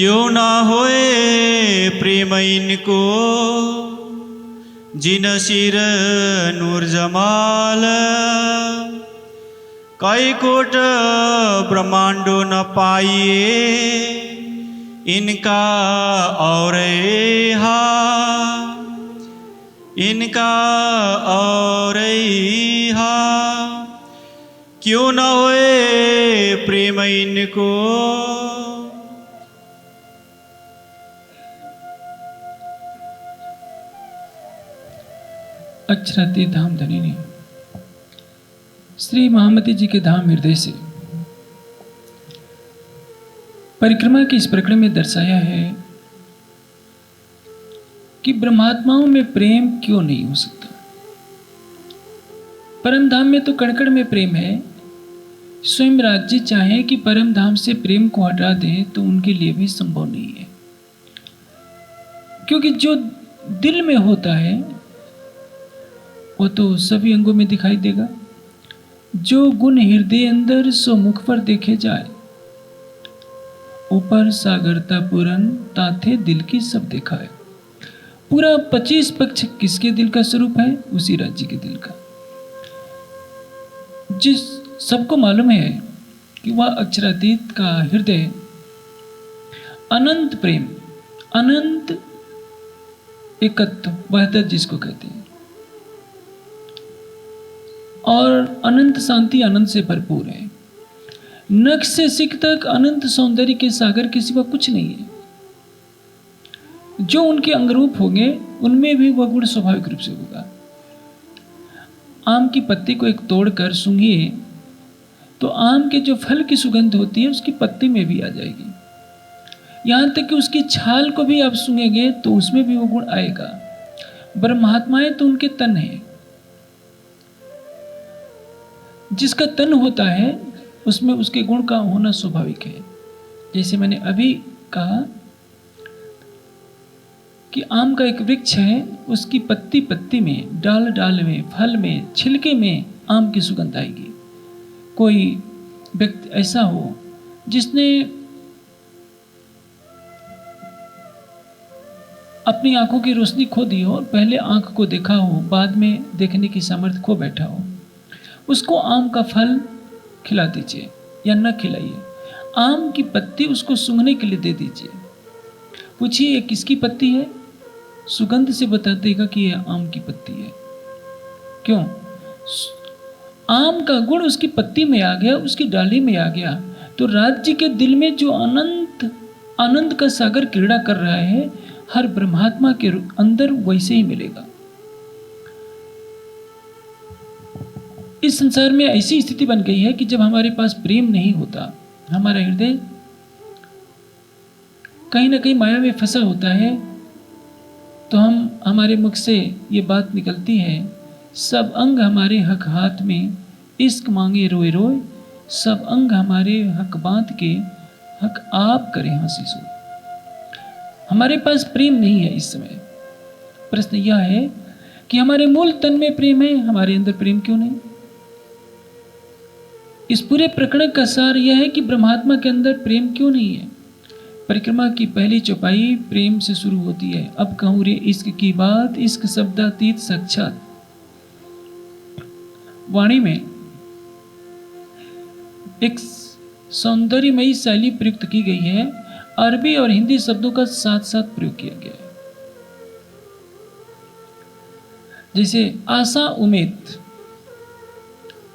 क्यों ना होए प्रेम इनको, जिन सिर नूर जमाल। कई कोट ब्रह्मांडो न पाइए, इनका और हा, इनका और हा। क्यों न होए प्रेम इनको। अक्षराती धाम धनिनी श्री महामती जी के धाम हृदय से परिक्रमा के इस प्रकरण में दर्शाया है कि ब्रह्मात्माओं में प्रेम क्यों नहीं हो सकता। परम धाम में तो कण कण में प्रेम है। स्वयं राज्य चाहे कि परम धाम से प्रेम को हटा दें तो उनके लिए भी संभव नहीं है, क्योंकि जो दिल में होता है वो तो सभी अंगों में दिखाई देगा। जो गुण हृदय अंदर सो मुख पर देखे जाए, ऊपर सागरता पूरन ताथे दिल की सब देखा है। पूरा 25 पक्ष किसके दिल का स्वरूप है? उसी राज्य के दिल का। जिस सबको मालूम है कि वह अक्षरातीत का हृदय अनंत प्रेम, अनंत एकत्व, वहदत जिसको कहते हैं, और अनंत शांति, आनंद से भरपूर है। नख से सिख तक अनंत सौंदर्य के सागर के सिवा कुछ नहीं है। जो उनके अंगरूप होंगे उनमें भी वह गुण स्वाभाविक रूप से होगा। आम की पत्ती को एक तोड़कर सूंघिए तो आम के जो फल की सुगंध होती है उसकी पत्ती में भी आ जाएगी। यहां तक कि उसकी छाल को भी आप सूंघेंगे तो उसमें भी वो गुण आएगा। ब्रह्मात्माएं तो उनके तन है। जिसका तन होता है उसमें उसके गुण का होना स्वाभाविक है। जैसे मैंने अभी कहा कि आम का एक वृक्ष है, उसकी पत्ती पत्ती में, डाल डाल में, फल में, छिलके में आम की सुगंध आएगी। कोई व्यक्ति ऐसा हो जिसने अपनी आंखों की रोशनी खो दी हो, पहले आंख को देखा हो, बाद में देखने की सामर्थ्य खो बैठा हो, उसको आम का फल खिला दीजिए या न खिलाइए। आम की पत्ती उसको सूंघने के लिए दे दीजिए। पूछिए ये किसकी पत्ती है? सुगंध से बता देगा कि यह आम की पत्ती है। क्यों? आम का गुण उसकी पत्ती में आ गया, उसकी डाली में आ गया। तो राज्य के दिल में जो अनंत आनंद का सागर क्रीड़ा कर रहा है, हर ब्रह्मात्मा के अंदर वैसे ही मिलेगा। इस संसार में ऐसी स्थिति बन गई है कि जब हमारे पास प्रेम नहीं होता, हमारा हृदय कहीं ना कहीं माया में फंसा होता है, तो हमारे मुख से ये बात निकलती है, सब अंग हमारे हक हाथ में, इश्क मांगे रोए रोए, सब अंग हमारे हक बांध के, हक आप करें हंसी सो। हमारे पास प्रेम नहीं है इस समय। प्रश्न यह है कि हमारे मूल तन में प्रेम है, हमारे अंदर प्रेम क्यों नहीं? इस पूरे प्रकरण का सार यह है कि ब्रह्मात्मा के अंदर प्रेम क्यों नहीं है। परिक्रमा की पहली चौपाई प्रेम से शुरू होती है। अब कहूं रे इश्क की बात, इश्क शब्दातीत साक्षात। वाणी में एक सौंदर्यमयी शैली प्रयुक्त की गई है। अरबी और हिंदी शब्दों का साथ साथ प्रयोग किया गया है। जैसे आशा, उम्मीद,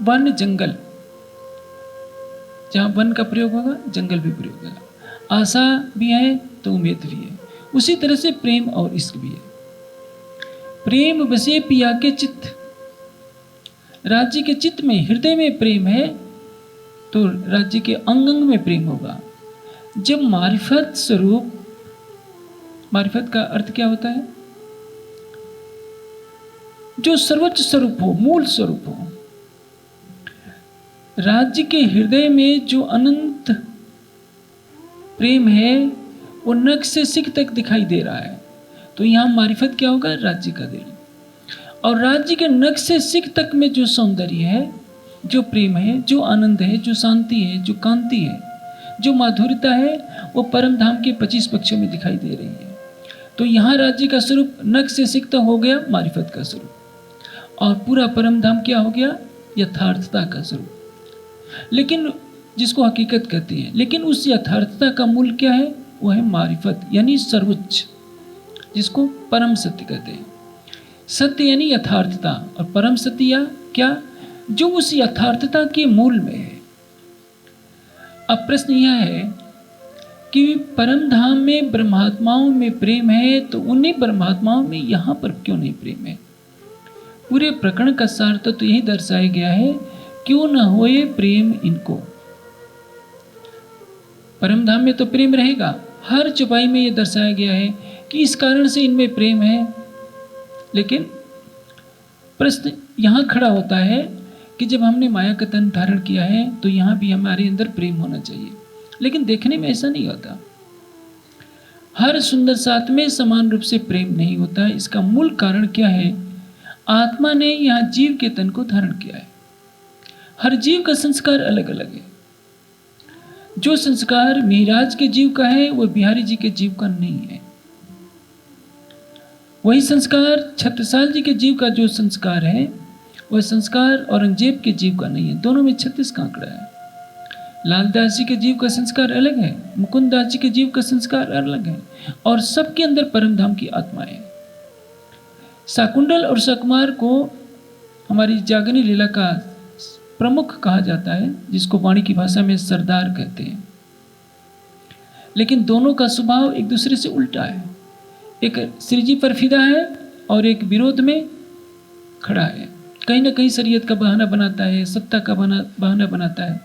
वन, जंगल। जहां वन का प्रयोग होगा जंगल भी प्रयोग होगा। आशा भी है तो उम्मीद भी है। उसी तरह से प्रेम और इश्क भी है। प्रेम बसे पिया के चित्त। राज्य के चित्त में, हृदय में प्रेम है तो राज्य के अंग अंग में प्रेम होगा। जब मारिफत स्वरूप, मारिफत का अर्थ क्या होता है? जो सर्वोच्च स्वरूप हो, मूल स्वरूप हो। राज्य के हृदय में जो अनंत प्रेम है वो नख से सिख तक दिखाई दे रहा है। तो यहां मारिफत क्या होगा? राज्य का दिल। और राज्य के नख से सिख तक में जो सौंदर्य है, जो प्रेम है, जो आनंद है, जो शांति है, जो कांति है, जो माधुर्यता है वो परम धाम के 25 पक्षों में दिखाई दे रही है। तो यहाँ राज्य का स्वरूप नख से सिक्त हो गया मारिफत का स्वरूप, और पूरा परम धाम क्या हो गया? यथार्थता का स्वरूप, लेकिन जिसको हकीकत कहते हैं। लेकिन उस यथार्थता का मूल क्या है? वो है मारिफत, यानी सर्वोच्च, जिसको परम सत्य कहते हैं। सत्य यानी यथार्थता, और परम सत्य या क्या? जो उस यथार्थता के मूल में है। अब प्रश्न यह है कि परम धाम में ब्रह्मात्माओं में प्रेम है, तो उन्हीं ब्रह्मात्माओं में यहाँ पर क्यों नहीं प्रेम है? पूरे प्रकरण का सार तो यही दर्शाया गया है, क्यों न होए प्रेम इनको। परम धाम में तो प्रेम रहेगा, हर चौपाई में यह दर्शाया गया है कि इस कारण से इनमें प्रेम है। लेकिन प्रश्न यहाँ खड़ा होता है कि जब हमने माया का तन धारण किया है तो यहाँ भी हमारे अंदर प्रेम होना चाहिए, लेकिन देखने में ऐसा नहीं होता। हर सुंदर साथ में समान रूप से प्रेम नहीं होता। इसका मूल कारण क्या है? आत्मा ने यहाँ जीव के तन को धारण किया है। हर जीव का संस्कार अलग अलग है। जो संस्कार मिहिराज के जीव का है वह बिहारी जी के जीव का नहीं है। वही संस्कार छत्रसाल जी के जीव का जो संस्कार है वह संस्कार औरंगजेब के जीव का नहीं है। दोनों में 36 का आंकड़ा है। लालदास जी के जीव का संस्कार अलग है, मुकुंद दास जी के जीव का संस्कार अलग है, और सबके अंदर परम धाम की आत्मा है। शाकुंडल और सकमार को हमारी जागनी लीला का प्रमुख कहा जाता है, जिसको वाणी की भाषा में सरदार कहते हैं। लेकिन दोनों का स्वभाव एक दूसरे से उल्टा है। एक श्रीजी पर फिदा है और एक विरोध में खड़ा है। कहीं ना कहीं शरीयत का बहाना बनाता है, सत्ता का बहाना बनाता है।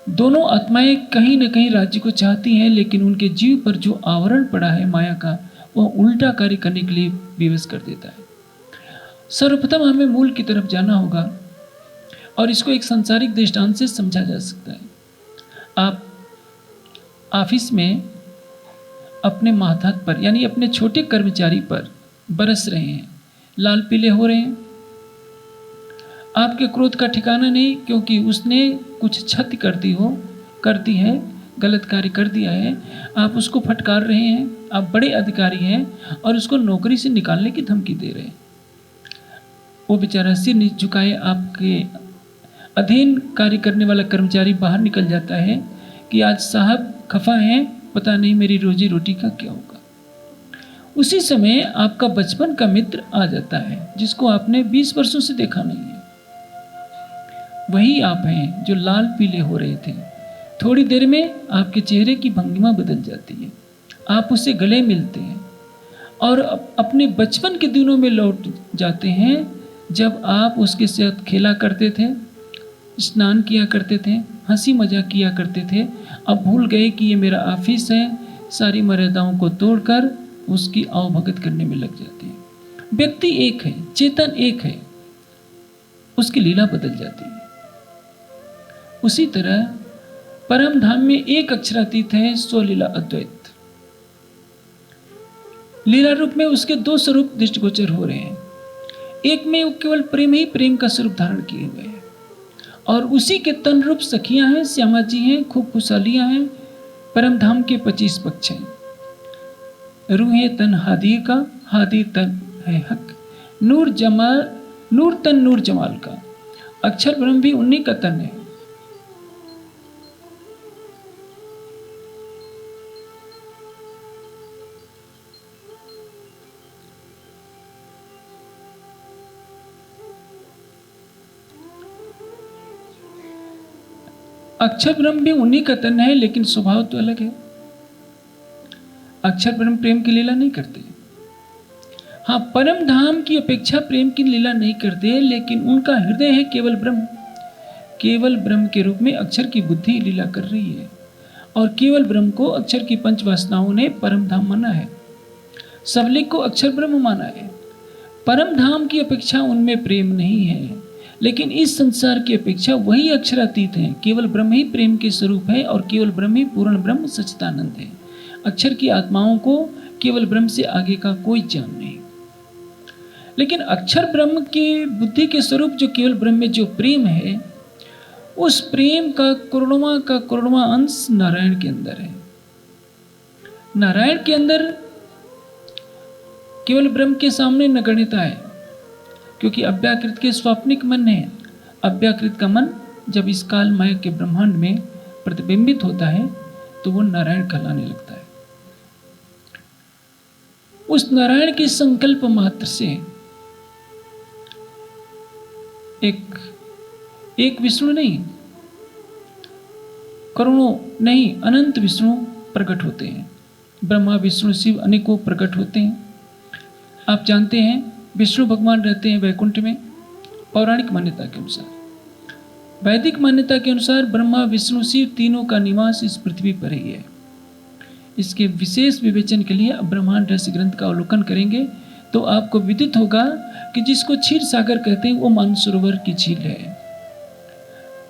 दोनों आत्माएं कहीं ना कहीं राज्य को चाहती हैं, लेकिन उनके जीव पर जो आवरण पड़ा है माया का, वह उल्टा कार्य करने के लिए विवश कर देता है। सर्वप्रथम हमें मूल की तरफ जाना होगा, और इसको एक सांसारिक दृष्टांत से समझा जा सकता है। आप ऑफिस में अपने मातहत पर, यानी अपने छोटे कर्मचारी पर बरस रहे हैं, लाल पीले हो रहे हैं। आपके क्रोध का ठिकाना नहीं, क्योंकि उसने कुछ क्षति कर दी है, गलत कार्य कर दिया है। आप उसको फटकार रहे हैं, आप बड़े अधिकारी हैं और उसको नौकरी से निकालने की धमकी दे रहे हैं। वो बेचारा सिर नीचे झुकाए आपके अधीन कार्य करने वाला कर्मचारी बाहर निकल जाता है कि आज साहब खफा हैं, पता नहीं मेरी रोजी रोटी का क्या होगा। उसी समय आपका बचपन का मित्र आ जाता है, जिसको आपने 20 वर्षों से देखा नहीं है। वही आप हैं जो लाल पीले हो रहे थे। थोड़ी देर में आपके चेहरे की भंगिमा बदल जाती है, आप उससे गले मिलते हैं और अपने बचपन के दिनों में लौट जाते हैं, जब आप उसके साथ खेला करते थे, स्नान किया करते थे, हंसी मजाक किया करते थे। अब भूल गए कि ये मेरा ऑफिस है, सारी मर्यादाओं को तोड़कर उसकी आवभगत करने में लग जाते हैं। व्यक्ति एक है, चेतन एक है, उसकी लीला बदल जाती है। उसी तरह परम धाम में एक अक्षरातीत है, स्वलीला अद्वैत। लीला रूप में उसके 2 स्वरूप दृष्टिगोचर हो रहे हैं। एक में वो केवल प्रेम ही प्रेम का स्वरूप धारण किए हुए हैं, और उसी के तन रूप सखियां हैं, श्यामा जी हैं, खूब खुशहालियां हैं। परम धाम के 25 पक्ष हैं। रूहे तन हादी का, हादी तन है हक, नूर तन नूर जमाल का। अक्षर ब्रह्म भी उन्हीं का तन है। अक्षर ब्रह्म भी उन्हीं का तन है, लेकिन स्वभाव तो अलग है। अक्षर ब्रह्म प्रेम की लीला नहीं करते। हाँ, परम धाम की अपेक्षा प्रेम की लीला नहीं करते, लेकिन उनका हृदय है केवल ब्रह्म। केवल ब्रह्म के रूप में अक्षर की बुद्धि लीला कर रही है, और केवल ब्रह्म को अक्षर की 5 वासनाओं ने परम धाम माना है। सबलिक को अक्षर ब्रह्म माना है। परम धाम की अपेक्षा उनमें प्रेम नहीं है, लेकिन इस संसार की अपेक्षा वही अक्षरातीत है। केवल ब्रह्म ही प्रेम के स्वरूप है, और केवल ब्रह्म ही पूर्ण ब्रह्म सच्चिदानंद है। अक्षर की आत्माओं को केवल ब्रह्म से आगे का कोई ज्ञान नहीं। लेकिन अक्षर ब्रह्म की बुद्धि के स्वरूप जो केवल ब्रह्म में जो प्रेम है, उस प्रेम का करुणवा अंश नारायण के अंदर है। नारायण के अंदर केवल ब्रह्म के सामने नगण्यता है, क्योंकि अव्याकृत के स्वाप्निक मन है। अव्याकृत का मन जब इस काल माया के ब्रह्मांड में प्रतिबिंबित होता है तो वो नारायण कहलाने लगता है। उस नारायण के संकल्प मात्र से एक विष्णु नहीं, करोड़ों नहीं, अनंत विष्णु प्रकट होते हैं। ब्रह्मा विष्णु शिव अनेकों प्रकट होते हैं। आप जानते हैं विष्णु भगवान रहते हैं वैकुंठ में, पौराणिक मान्यता के अनुसार। वैदिक मान्यता के अनुसार ब्रह्मा विष्णु शिव तीनों का निवास इस पृथ्वी पर ही है। इसके विशेष विवेचन के लिए अब ब्रह्मांड रहस्य ग्रंथ का अवलोकन करेंगे तो आपको विदित होगा कि जिसको क्षीर सागर कहते हैं वो मानसरोवर की झील है।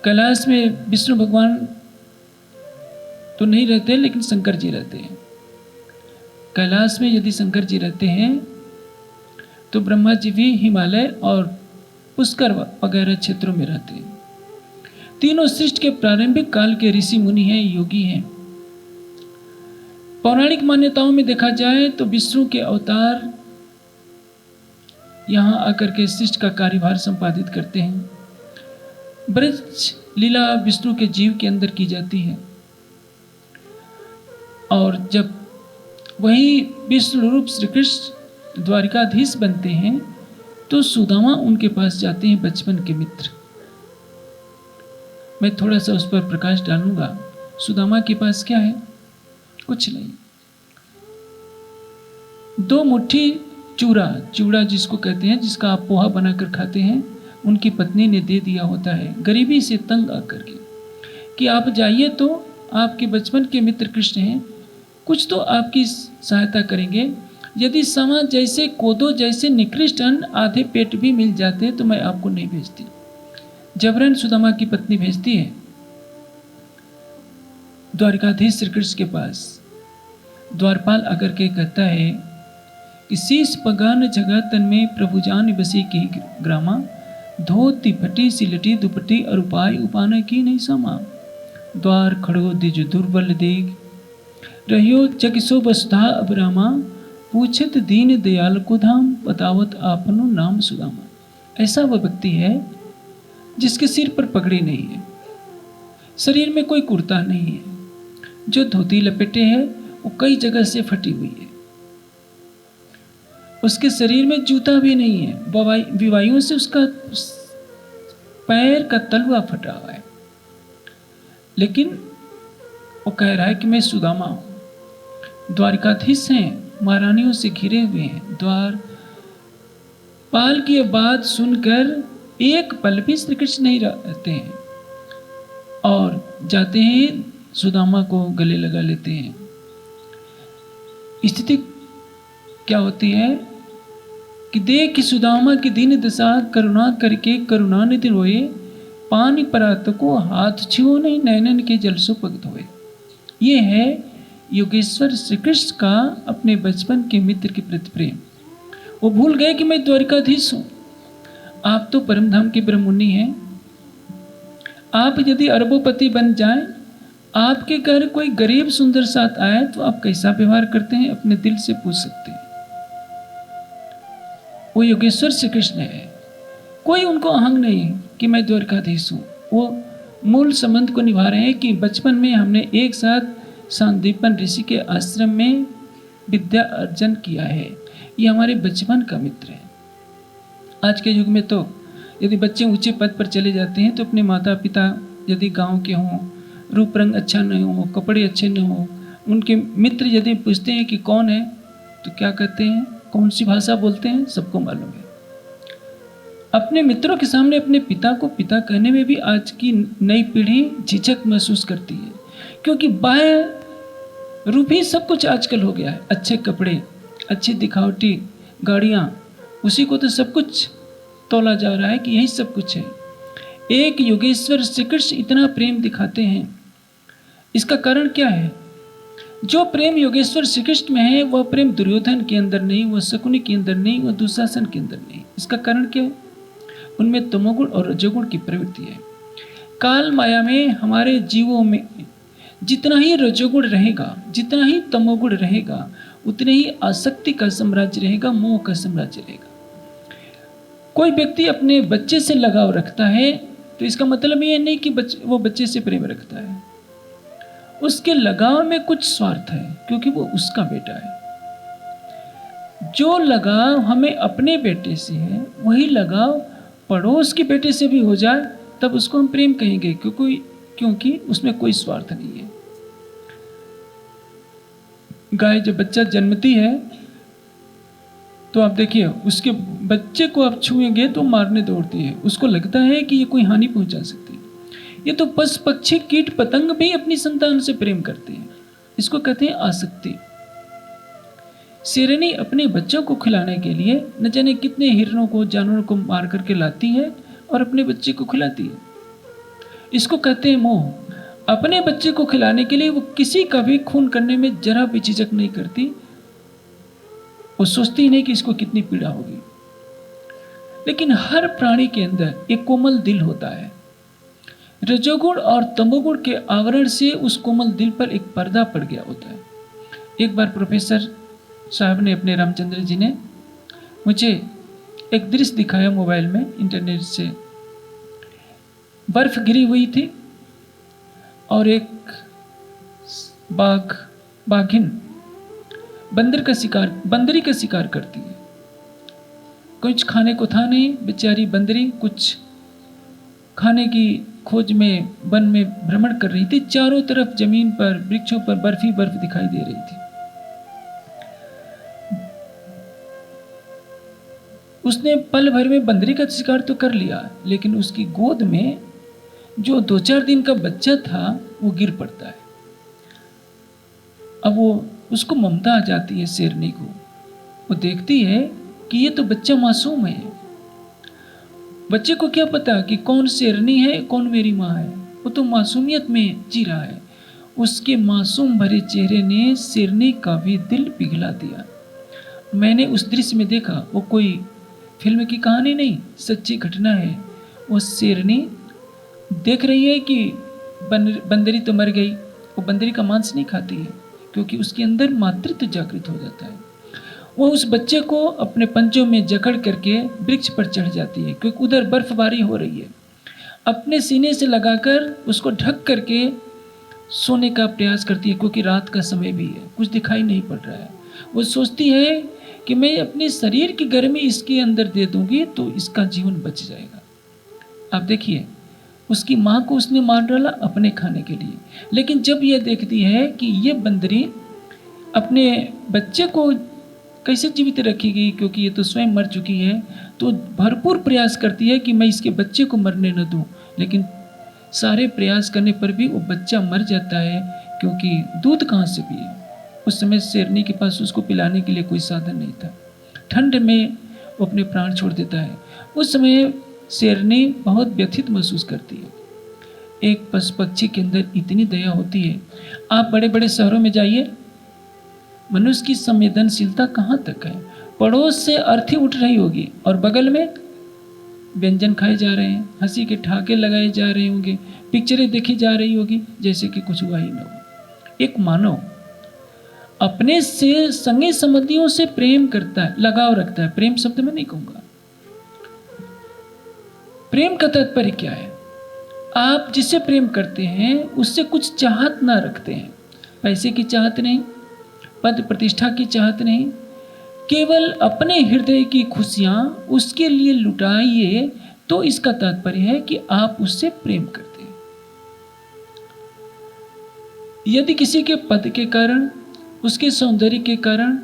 कैलाश में विष्णु भगवान तो नहीं रहते, लेकिन शंकर जी रहते हैं। कैलाश में यदि शंकर जी रहते हैं तो ब्रह्मा जी भी हिमालय और पुष्कर वगैरह क्षेत्रों में रहते हैं। तीनों सृष्टि के प्रारंभिक काल के ऋषि मुनि हैं, योगी हैं। पौराणिक मान्यताओं में देखा जाए तो विष्णु के अवतार यहां आकर के सृष्टि का कार्यभार संपादित करते हैं। ब्रज लीला विष्णु के जीव के अंदर की जाती है, और जब वही विष्णु रूप श्री कृष्ण द्वारिकाधीश बनते हैं तो सुदामा उनके पास जाते हैं, बचपन के मित्र। मैं थोड़ा सा उस पर प्रकाश डालूंगा। सुदामा के पास क्या है? कुछ नहीं। 2 मुट्ठी चूड़ा जिसको कहते हैं, जिसका आप पोहा बनाकर खाते हैं, उनकी पत्नी ने दे दिया होता है, गरीबी से तंग आकर के, कि आप जाइए तो आपके बचपन के मित्र कृष्ण हैं, कुछ तो आपकी सहायता करेंगे। यदि समा जैसे कोदो जैसे निकृष्ट अन्न आधे पेट भी मिल जाते तो मैं आपको नहीं भेजती। जबरन सुदामा की पत्नी भेजती है द्वारिकाधीश श्री कृष्ण के पास। द्वारपाल आकर के कहता है कि शीश पगान जगह तन में प्रभु जान बसी की ग्रामा, धोती फटी सिलटी दुपटी और उपाय उपाना की नहीं समा। द्वार खड़ो दिज दुर्बल देख, रहियो चकिसो बसधा अब रामा, पूछत दीन दयाल को धाम, बतावत आपनो नाम सुदामा। ऐसा वह व्यक्ति है जिसके सिर पर पगड़ी नहीं है, शरीर में कोई कुर्ता नहीं है, जो धोती लपेटे है वो कई जगह से फटी हुई है, उसके शरीर में जूता भी नहीं है, विवाइयों से उसका पैर का तलवा फटा हुआ है, लेकिन वो कह रहा है कि मैं सुदामा हूं। द्वारिकाधीश हैं, महारानियों से घिरे हुए हैं। द्वार पाल की बात सुनकर एक पल भी श्री कृष्ण नहीं रहते हैं और जाते हैं, सुदामा को गले लगा लेते हैं। स्थिति क्या होती है कि देख कि सुदामा की दीन दशा, करुणा करके करुणा निधि रोए, पानी परात को हाथ छुओ नहीं, नैनन के जल सो पग धोए। ये है योगेश्वर श्री कृष्ण का अपने बचपन के मित्र के प्रति प्रेम। वो भूल गए कि मैं द्वारिकाधीश हूं, आप तो परमधाम के ब्रह्ममुनि हैं। आप यदि अरबोपति बन जाएं, आपके घर कोई गरीब सुंदर साथ आए तो आप कैसा व्यवहार करते हैं, अपने दिल से पूछ सकते हैं। वो योगेश्वर श्री कृष्ण है, कोई उनको अहंग नहीं कि मैं द्वारकाधीश हूँ। वो मूल संबंध को निभा रहे हैं कि बचपन में हमने एक साथ सांदीपन ऋषि के आश्रम में विद्या अर्जन किया है, ये हमारे बचपन का मित्र है। आज के युग में तो यदि बच्चे ऊंचे पद पर चले जाते हैं तो अपने माता पिता यदि गांव के हों, रूप रंग अच्छा नहीं हो, कपड़े अच्छे न हो, उनके मित्र यदि पूछते हैं कि कौन है तो क्या कहते हैं, कौन सी भाषा बोलते हैं, सबको मालूम है। अपने मित्रों के सामने अपने पिता को पिता कहने में भी आज की नई पीढ़ी झिझक महसूस करती है, क्योंकि बाह्य रूप ही सब कुछ आजकल हो गया है। अच्छे कपड़े, अच्छी दिखावटी गाड़ियाँ, उसी को तो सब कुछ तोला जा रहा है कि यही सब कुछ है। एक योगेश्वर श्री कृष्ण इतना प्रेम दिखाते हैं, इसका कारण क्या है? जो प्रेम योगेश्वर श्री कृष्ण में है वह प्रेम दुर्योधन के अंदर नहीं, वह शकुनी के अंदर नहीं, वह दुशासन के अंदर नहीं। इसका कारण क्या है? उनमें तमोगुण और रजोगुण की प्रवृत्ति है। काल माया में हमारे जीवों में जितना ही रजोगुण रहेगा, जितना ही तमोगुण रहेगा, उतने ही आसक्ति का साम्राज्य रहेगा, मोह का साम्राज्य रहेगा। कोई व्यक्ति अपने बच्चे से लगाव रखता है तो इसका मतलब ये नहीं कि वो बच्चे से प्रेम रखता है। उसके लगाव में कुछ स्वार्थ है, क्योंकि वो उसका बेटा है। जो लगाव हमें अपने बेटे से है, वही लगाव पड़ोस के बेटे से भी हो जाए तब उसको हम प्रेम कहेंगे, क्योंकि उसमें कोई स्वार्थ नहीं है। गाय जब बच्चा जन्मती है तो आप देखिए, उसके बच्चे को आप छुएंगे तो मारने दौड़ती है, उसको लगता है कि ये कोई हानि पहुंचा सकती है। ये तो पशु पक्षी कीट पतंग भी अपनी संतान से प्रेम करते हैं, इसको कहते हैं आसक्ति। शेरनी अपने बच्चों को खिलाने के लिए न जाने कितने हिरणों को, जानवरों को मार करके लाती है और अपने बच्चे को खिलाती है, इसको कहते हैं मोह। अपने बच्चे को खिलाने के लिए वो किसी का भी खून करने में जरा भी झिझक नहीं करती, वो सोचती नहीं कि इसको कितनी पीड़ा होगी। लेकिन हर प्राणी के अंदर एक कोमल दिल होता है। रजोगुण और तमोगुण के आवरण से उस कोमल दिल पर एक पर्दा पड़ गया होता है। एक बार प्रोफेसर साहब ने, अपने रामचंद्र जी ने मुझे एक दृश्य दिखाया मोबाइल में, इंटरनेट से। बर्फ गिरी हुई थी और एक बाघिन बंदरी का शिकार करती है। कुछ खाने को था नहीं, बेचारी बंदरी कुछ खाने की खोज में वन में भ्रमण कर रही थी। चारों तरफ जमीन पर, वृक्षों पर बर्फ ही बर्फ दिखाई दे रही थी। उसने पल भर में बंदरी का शिकार तो कर लिया, लेकिन उसकी गोद में जो 2-4 दिन का बच्चा था वो गिर पड़ता है। अब वो, उसको ममता आ जाती है शेरनी को। वो देखती है कि ये तो बच्चा मासूम है। बच्चे को क्या पता कि कौन शेरनी है, कौन मेरी माँ है। वो तो मासूमियत में जी रहा है। उसके मासूम भरे चेहरे ने शेरनी का भी दिल पिघला दिया। मैंने उस दृश्य में देखा, वो कोई फिल्म की कहानी नहीं, सच्ची घटना है। वो शेरनी देख रही है कि बंदरी तो मर गई। वो बंदरी का मांस नहीं खाती है, क्योंकि उसके अंदर मातृत्व जागृत हो जाता है। वो उस बच्चे को अपने पंजों में जकड़ करके वृक्ष पर चढ़ जाती है, क्योंकि उधर बर्फबारी हो रही है। अपने सीने से लगाकर उसको ढक करके सोने का प्रयास करती है, क्योंकि रात का समय भी है, कुछ दिखाई नहीं पड़ रहा है। वो सोचती है कि मैं अपने शरीर की गर्मी इसके अंदर दे दूंगी तो इसका जीवन बच जाएगा। आप देखिए, उसकी माँ को उसने मार डाला अपने खाने के लिए, लेकिन जब यह देखती है कि ये बंदरी अपने बच्चे को कैसे जीवित रखेगी, क्योंकि ये तो स्वयं मर चुकी है, तो भरपूर प्रयास करती है कि मैं इसके बच्चे को मरने न दूं। लेकिन सारे प्रयास करने पर भी वो बच्चा मर जाता है, क्योंकि दूध कहाँ से पिए। उस समय शेरनी के पास उसको पिलाने के लिए कोई साधन नहीं था। ठंड में वो अपने प्राण छोड़ देता है। उस समय शेरनी बहुत व्यथित महसूस करती है। एक पशु पक्षी के अंदर इतनी दया होती है। आप बड़े बड़े शहरों में जाइए, मनुष्य की संवेदनशीलता कहाँ तक है। पड़ोस से अर्थी उठ रही होगी और बगल में व्यंजन खाए जा रहे हैं, हंसी के ठहाके लगाए जा रहे होंगे, पिक्चरें देखी जा रही होगी, जैसे कि कुछ हुआ ही न हो। एक मानव अपने से संगी संबंधियों से प्रेम करता है, लगाव रखता है। प्रेम शब्द में नहीं कहूंगा। प्रेम का तात्पर्य क्या है? आप जिससे प्रेम करते हैं उससे कुछ चाहत ना रखते हैं। पैसे की चाहत नहीं, पद प्रतिष्ठा की चाहत नहीं, केवल अपने हृदय की खुशियां उसके लिए लुटाइए, तो इसका तात्पर्य है कि आप उससे प्रेम करते हैं। यदि किसी के पद के कारण, उसके सौंदर्य के कारण,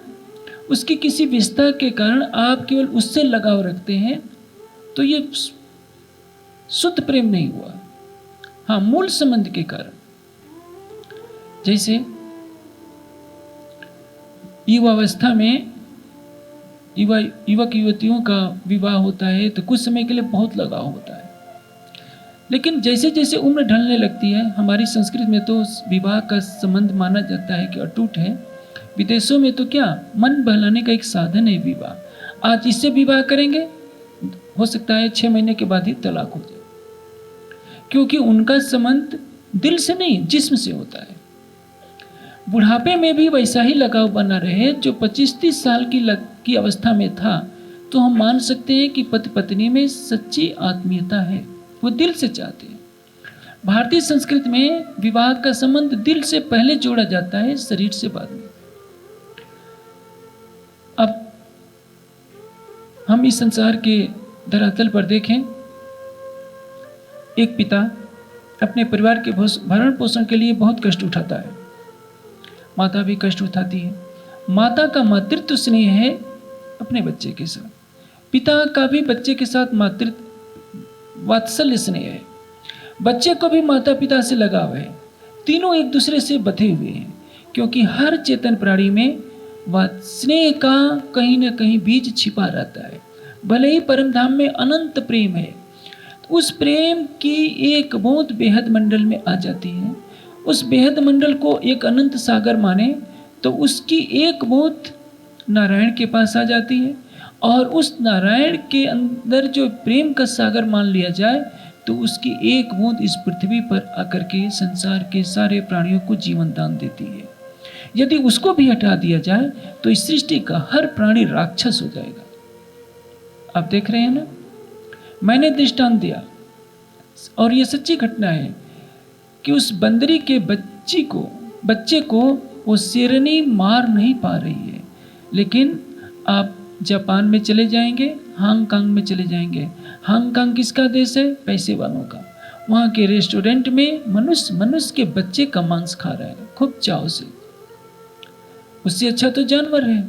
उसकी किसी विशेषता के कारण आप केवल उससे लगाव रखते हैं, तो ये शुद्ध प्रेम नहीं हुआ। हाँ, मूल संबंध के कारण। जैसे युवावस्था में युवक युवतियों का विवाह होता है तो कुछ समय के लिए बहुत लगाव होता है, लेकिन जैसे जैसे उम्र ढलने लगती है, हमारी संस्कृति में तो विवाह का संबंध माना जाता है कि अटूट है। विदेशों में तो क्या, मन बहलाने का एक साधन है विवाह। आज इससे विवाह करेंगे, हो सकता है 6 महीने के बाद ही तलाक हो जाए, क्योंकि उनका संबंध दिल से नहीं जिस्म से होता है। बुढ़ापे में भी वैसा ही लगाव बना रहे जो 25-30 साल की अवस्था में था, तो हम मान सकते हैं कि पति पत्नी में सच्ची आत्मीयता है, वो दिल से चाहते हैं। भारतीय संस्कृति में विवाह का संबंध दिल से पहले जोड़ा जाता है, शरीर से बाद में। अब हम इस संसार के धरातल पर देखें, एक पिता अपने परिवार के भरण पोषण के लिए बहुत कष्ट उठाता है, माता भी कष्ट उठाती है। माता का मातृत्व स्नेह है अपने बच्चे के साथ, पिता का भी बच्चे के साथ मातृत्व वात्सल्य स्नेह है, बच्चे को भी माता पिता से लगाव है। तीनों एक दूसरे से बंधे हुए हैं, क्योंकि हर चेतन प्राणी में स्नेह का कहीं न कहीं बीज छिपा रहता है। भले ही परम धाम में अनंत प्रेम है, उस प्रेम की एक बूंद बेहद मंडल में आ जाती है। उस बेहद मंडल को एक अनंत सागर माने तो उसकी एक बूंद नारायण के पास आ जाती है, और उस नारायण के अंदर जो प्रेम का सागर मान लिया जाए तो उसकी एक बूंद इस पृथ्वी पर आकर के संसार के सारे प्राणियों को जीवन दान देती है। यदि उसको भी हटा दिया जाए तो इस सृष्टि का हर प्राणी राक्षस हो जाएगा। आप देख रहे हैं ना, मैंने दृष्टांत दिया और यह सच्ची घटना है कि उस बंदरी के बच्चे को वो शेरनी मार नहीं पा रही है। लेकिन आप जापान में चले जाएंगे, हांगकांग में चले जाएंगे। हांगकांग किसका देश है? पैसे वालों का। वहाँ के रेस्टोरेंट में मनुष्य के बच्चे का मांस खा रहा है खूब चाव से। उससे अच्छा तो जानवर है।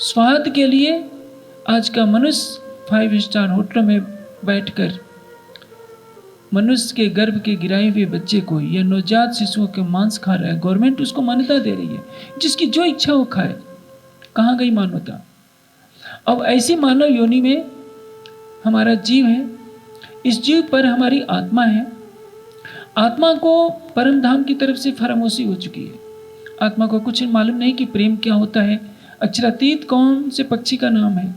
स्वाद के लिए आज का मनुष्य 5 स्टार होटलों में बैठकर मनुष्य के गर्भ के गिराए हुए बच्चे को या नवजात शिशुओं के मांस खा रहा है। गवर्नमेंट उसको मान्यता दे रही है, जिसकी जो इच्छा हो खाए। कहाँ गई मानवता? अब ऐसी मानव योनि में हमारा जीव है, इस जीव पर हमारी आत्मा है। आत्मा को परम धाम की तरफ से फरामोशी हो चुकी है। आत्मा को कुछ मालूम नहीं कि प्रेम क्या होता है, अक्षरातीत कौन से पक्षी का नाम है,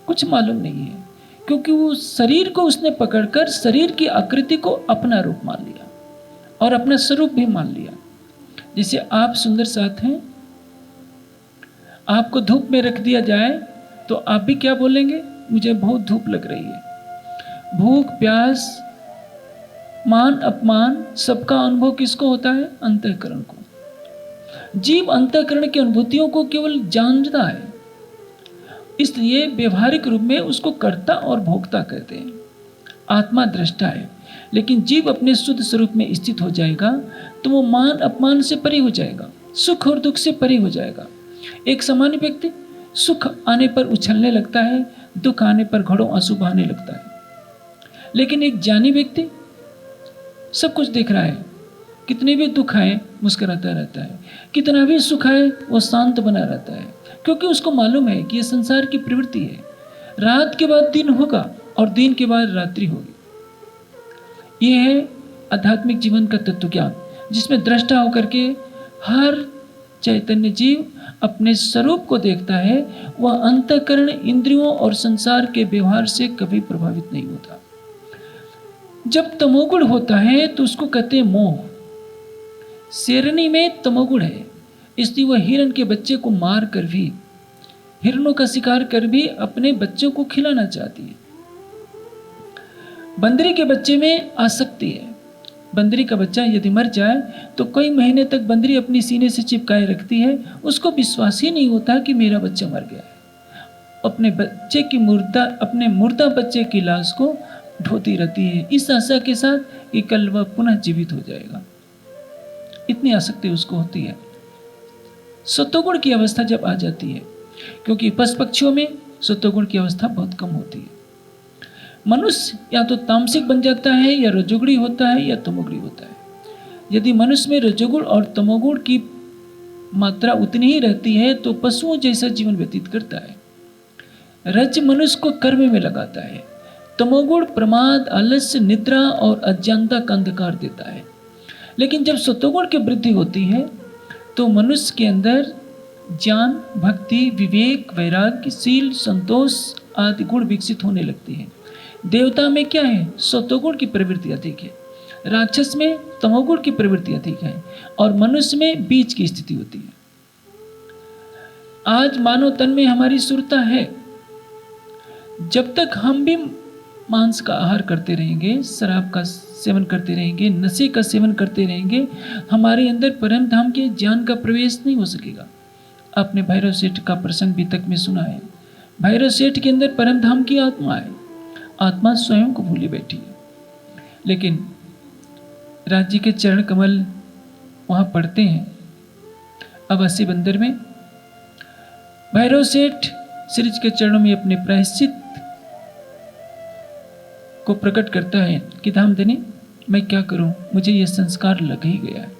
कुछ मालूम नहीं है, क्योंकि वो शरीर को उसने पकड़कर शरीर की आकृति को अपना रूप मान लिया और अपना स्वरूप भी मान लिया। जैसे आप सुंदर साथ हैं, आपको धूप में रख दिया जाए तो आप भी क्या बोलेंगे? मुझे बहुत धूप लग रही है। भूख प्यास मान अपमान सबका अनुभव किसको होता है? अंतःकरण को। जीव अंतःकरण की अनुभूतियों को केवल जानता है, इसलिए व्यवहारिक रूप में उसको कर्ता और भोक्ता कहते हैं। आत्मा दृष्टा है, लेकिन जीव अपने शुद्ध स्वरूप में स्थित हो जाएगा तो वो मान अपमान से परे हो जाएगा, सुख और दुख से परे हो जाएगा। एक सामान्य व्यक्ति सुख आने पर उछलने लगता है, दुख आने पर घड़ों आंसू बहाने लगता है। लेकिन एक ज्ञानी व्यक्ति सब कुछ देख रहा है, कितने भी दुख आए मुस्कुराता रहता है, कितना भी सुख आए वो शांत बना रहता है, क्योंकि उसको मालूम है कि ये संसार की प्रवृत्ति है। रात के बाद दिन होगा और दिन के बाद रात्रि होगी। ये है आध्यात्मिक जीवन का तत्व ज्ञान, जिसमें दृष्टा होकर के हर चैतन्य जीव अपने स्वरूप को देखता है। वह अंतःकरण, इंद्रियों और संसार के व्यवहार से कभी प्रभावित नहीं होता। जब तमोगुण होता है तो उसको कहते हैं मोह। शेरनी में तमोगुण है, इसलिए वह हिरण के बच्चे को मार कर भी, हिरणों का शिकार कर भी अपने बच्चों को खिलाना चाहती है। बंदरी के बच्चे में आसक्ति है। बंदरी का बच्चा यदि मर जाए तो कई महीने तक बंदरी अपनी सीने से चिपकाए रखती है। उसको विश्वास ही नहीं होता कि मेरा बच्चा मर गया है। अपने मुर्दा बच्चे की लाश को ढोती रहती है, इस आशा के साथ कि कल वह पुनः जीवित हो जाएगा। इतनी आसक्ति उसको होती है। सत्वगुण की अवस्था जब आ जाती है, क्योंकि पशु पक्षियों में सत्वगुण की अवस्था बहुत कम होती है। मनुष्य या तो तामसिक बन जाता है, या रजोगुणी होता है, या तमोगुणी होता है। यदि मनुष्य में रजोगुण और तमोगुण की मात्रा उतनी ही रहती है तो पशुओं जैसा जीवन व्यतीत करता है। रज मनुष्य को कर्म में लगाता है, तमोगुण प्रमाद, आलस्य, निद्रा और अज्ञानता का अंधकार देता है। लेकिन जब सत्वगुण की वृद्धि होती है तो मनुष्य के अंदर ज्ञान, भक्ति, विवेक, वैराग्य, शील, संतोष आदि गुण विकसित होने लगते हैं। देवता में क्या है, सत्वगुण की प्रवृत्ति अधिक है, राक्षस में तमोगुण की प्रवृत्ति अधिक है, और मनुष्य में बीच की स्थिति होती है। आज मानव तन में हमारी सुरता है। जब तक हम भी मांस का आहार करते रहेंगे, शराब का सेवन करते रहेंगे, नशे का सेवन करते रहेंगे, हमारे अंदर परम धाम के ज्ञान का प्रवेश नहीं हो सकेगा। आपने भैरव सेठ का प्रसंग भी तक में सुना है। भैरव सेठ के अंदर परम धाम की आत्मा है, आत्मा स्वयं को भूली बैठी है, लेकिन राज्य के चरण कमल वहां पढ़ते हैं। अब 80 बंदर में भैरव सेठ श्री जी के चरणों में अपने प्रायश्चित को प्रकट करता है कि धामधनी मैं क्या करूं, मुझे यह संस्कार लग ही गया है।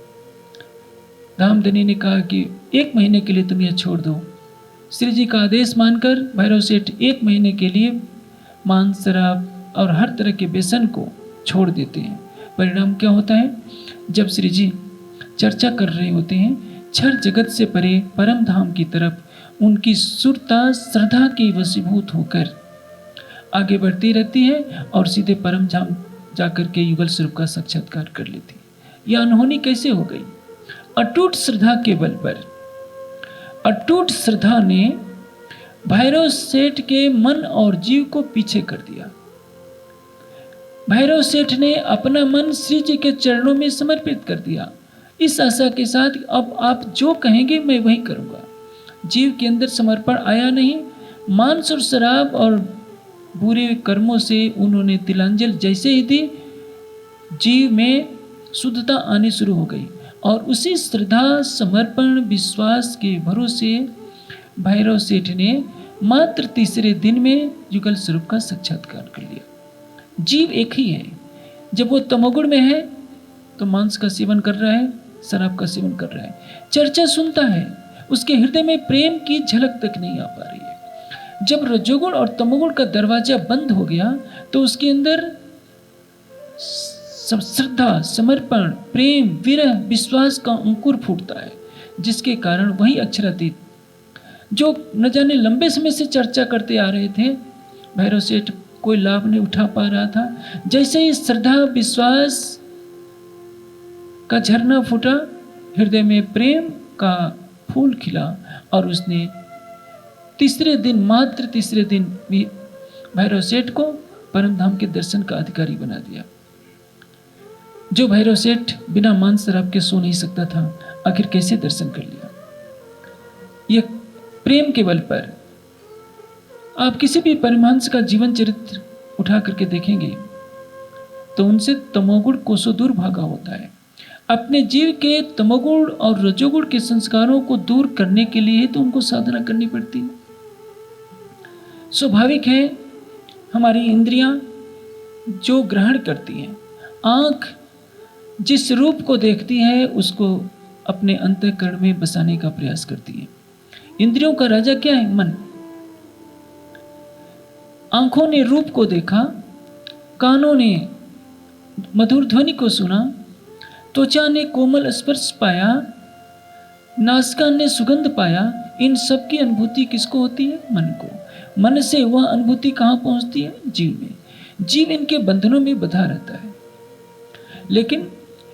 धामधनी ने कहा कि 1 महीने के लिए तुम यह छोड़ दो। श्री जी का आदेश मानकर भैरव सेठ 1 महीने के लिए मांस, शराब और हर तरह के व्यसन को छोड़ देते हैं। परिणाम क्या होता है, जब श्री जी चर्चा कर रहे होते हैं, क्षर जगत से परे परम धाम की तरफ उनकी सुरता श्रद्धा के वशीभूत होकर आगे बढ़ती रहती है और सीधे परम धाम जाकर के युगल स्वरूप का साक्षात्कार कर लेती है। यह अनहोनी कैसे हो गई? अटूट श्रद्धा के बल पर। अटूट श्रद्धा ने भैरव सेठ के मन और जीव को पीछे कर दिया। भैरव सेठ ने अपना मन श्री जी के चरणों में समर्पित कर दिया, इस आशा के साथ अब आप जो कहेंगे मैं वही करूंगा। जीव के अंदर समर्पण आया नहीं। मांस और शराब और बुरे कर्मों से उन्होंने तिलांजल जैसे ही दी, जीव में शुद्धता आनी शुरू हो गई और उसी श्रद्धा, समर्पण, विश्वास के भरोसे भैरव सेठ ने मात्र 3रे दिन में युगल स्वरूप का साक्षात्कार कर लिया। जीव एक ही है। जब वो तमोगुण में है तो मांस का सेवन कर रहा है, शराब का सेवन कर रहा है, चर्चा सुनता है, उसके हृदय में प्रेम की झलक तक नहीं आ पा रही है। जब रजोगुण और तमोगुण का दरवाजा बंद हो गया तो उसके अंदर श्रद्धा, समर्पण, प्रेम, विरह, विश्वास का अंकुर फूटता है, जिसके कारण वही अक्षरातीत जो न जाने लंबे समय से चर्चा करते आ रहे थे, भैरव सेठ कोई लाभ नहीं उठा पा रहा था। जैसे ही श्रद्धा, विश्वास का झरना फूटा, हृदय में प्रेम का फूल खिला और उसने 3रे दिन, मात्र 3रे दिन भी भैरव सेठ को परम धाम के दर्शन का अधिकारी बना दिया। जो भैरव सेठ बिना मांस शराब के सो नहीं सकता था, आखिर कैसे दर्शन कर लिया? यह प्रेम के बल पर। आप किसी भी परमहंस का जीवन चरित्र उठा करके देखेंगे तो उनसे तमोगुण कोसों दूर भागा होता है। अपने जीव के तमोगुण और रजोगुण के संस्कारों को दूर करने के लिए तो उनको साधना करनी पड़ती है। स्वाभाविक है, हमारी इंद्रियां जो ग्रहण करती हैं, आंख जिस रूप को देखती है उसको अपने अंतःकरण में बसाने का प्रयास करती है। इंद्रियों का राजा क्या है? मन। आंखों ने रूप को देखा, कानों ने मधुर ध्वनि को सुना, त्वचा ने कोमल स्पर्श पाया, नासिका ने सुगंध पाया। इन सब की अनुभूति किसको होती है? मन को। मन से वह अनुभूति कहाँ पहुंचती है? जीव में। जीव इनके बंधनों में बंधा रहता है। लेकिन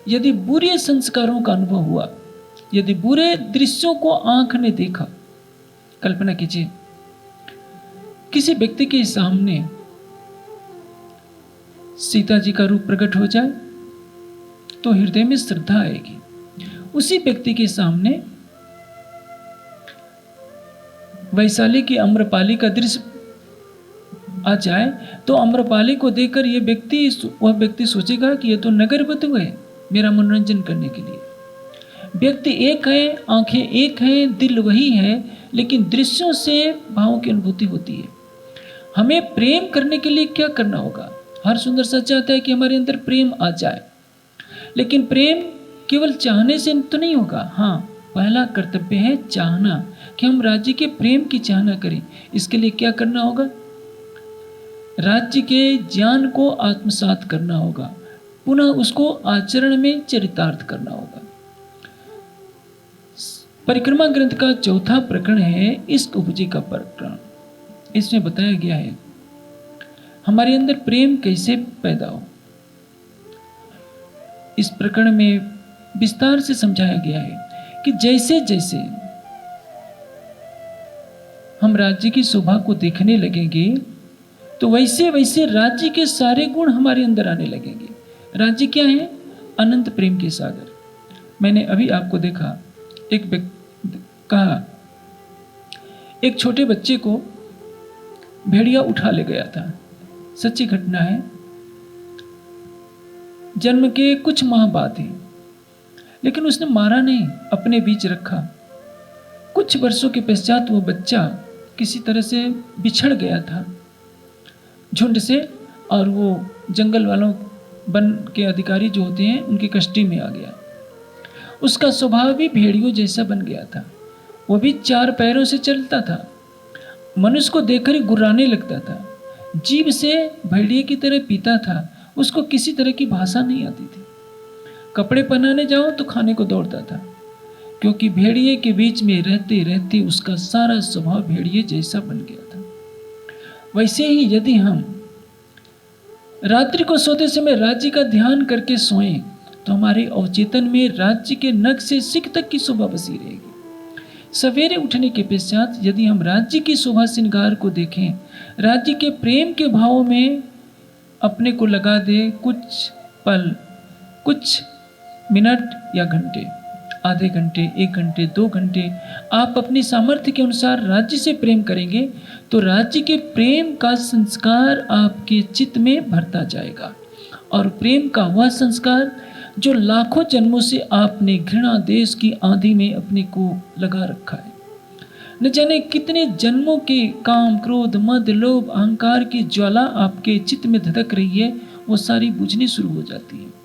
यदि बुरे संस्कारों का अनुभव हुआ, यदि बुरे दृश्यों को आंख ने देखा, कल्पना कीजिए किसी व्यक्ति के सामने सीता जी का रूप प्रकट हो जाए तो हृदय में श्रद्धा आएगी। उसी व्यक्ति के सामने वैशाली की अम्रपाली का दृश्य आ जाए तो अम्रपाली को देखकर वह व्यक्ति सोचेगा कि यह तो नगर वधू है मेरा मनोरंजन करने के लिए। व्यक्ति एक है, आंखें एक हैं, दिल वही है, लेकिन दृश्यों से भावों की अनुभूति होती है। हमें प्रेम करने के लिए क्या करना होगा? हर सुंदर सा चाहता है कि हमारे अंदर प्रेम आ जाए, लेकिन प्रेम केवल चाहने से तो नहीं होगा। हाँ, पहला कर्तव्य है चाहना, कि हम राज्य के प्रेम की चाहना करें। इसके लिए क्या करना होगा? राज्य के ज्ञान को आत्मसात करना होगा, पुनः उसको आचरण में चरितार्थ करना होगा। परिक्रमा ग्रंथ का 4था प्रकरण है इश्क उपजी का प्रकरण। इसमें बताया गया है हमारे अंदर प्रेम कैसे पैदा हो, इस प्रकरण में विस्तार से समझाया गया है कि जैसे जैसे हम राज्य की शोभा को देखने लगेंगे तो वैसे वैसे राज्य के सारे गुण हमारे अंदर आने लगेंगे। राज्य क्या है? अनंत प्रेम के सागर। मैंने अभी आपको देखा, कहा एक छोटे बच्चे को भेड़िया उठा ले गया था, सच्ची घटना है, जन्म के कुछ माह बाद ही, लेकिन उसने मारा नहीं, अपने बीच रखा। कुछ वर्षों के पश्चात वो बच्चा किसी तरह से बिछड़ गया था झुंड से, और वो जंगल वालों, वन के अधिकारी जो होते हैं, उनकी कस्टडी में आ गया। उसका स्वभाव भी भेड़ियों जैसा बन गया था। वो भी 4 पैरों से चलता था, मनुष्य को देखकर ही गुर्राने लगता था, जीभ से भेड़िए की तरह पीता था, उसको किसी तरह की भाषा नहीं आती थी। कपड़े पहनाने जाओ तो खाने को दौड़ता था, क्योंकि भेड़िए के बीच में रहते रहते उसका सारा स्वभाव भेड़िए जैसा बन गया था। वैसे ही यदि हम रात्रि को सोते समय राज्य का ध्यान करके सोएं तो हमारे अवचेतन में राज्य के नख से सिख तक की शोभा बसी रहेगी। सवेरे उठने के पश्चात यदि हम राज्य की शोभा श्रृंगार को देखें, राज्य के प्रेम के भाव में अपने को लगा दे, कुछ पल, कुछ मिनट या घंटे, आधे घंटे, 1 घंटे, 2 घंटे आप अपनी सामर्थ्य के अनुसार राज्य से प्रेम करेंगे तो राज्य के प्रेम का संस्कार आपके चित्त में भरता जाएगा। और प्रेम का वह संस्कार जो लाखों जन्मों से आपने घृणा देश की आंधी में अपने को लगा रखा है, न जाने कितने जन्मों के काम, क्रोध, मद, लोभ, अहंकार की ज्वाला आपके चित्त में धधक रही है, वो सारी बुझनी शुरू हो जाती है।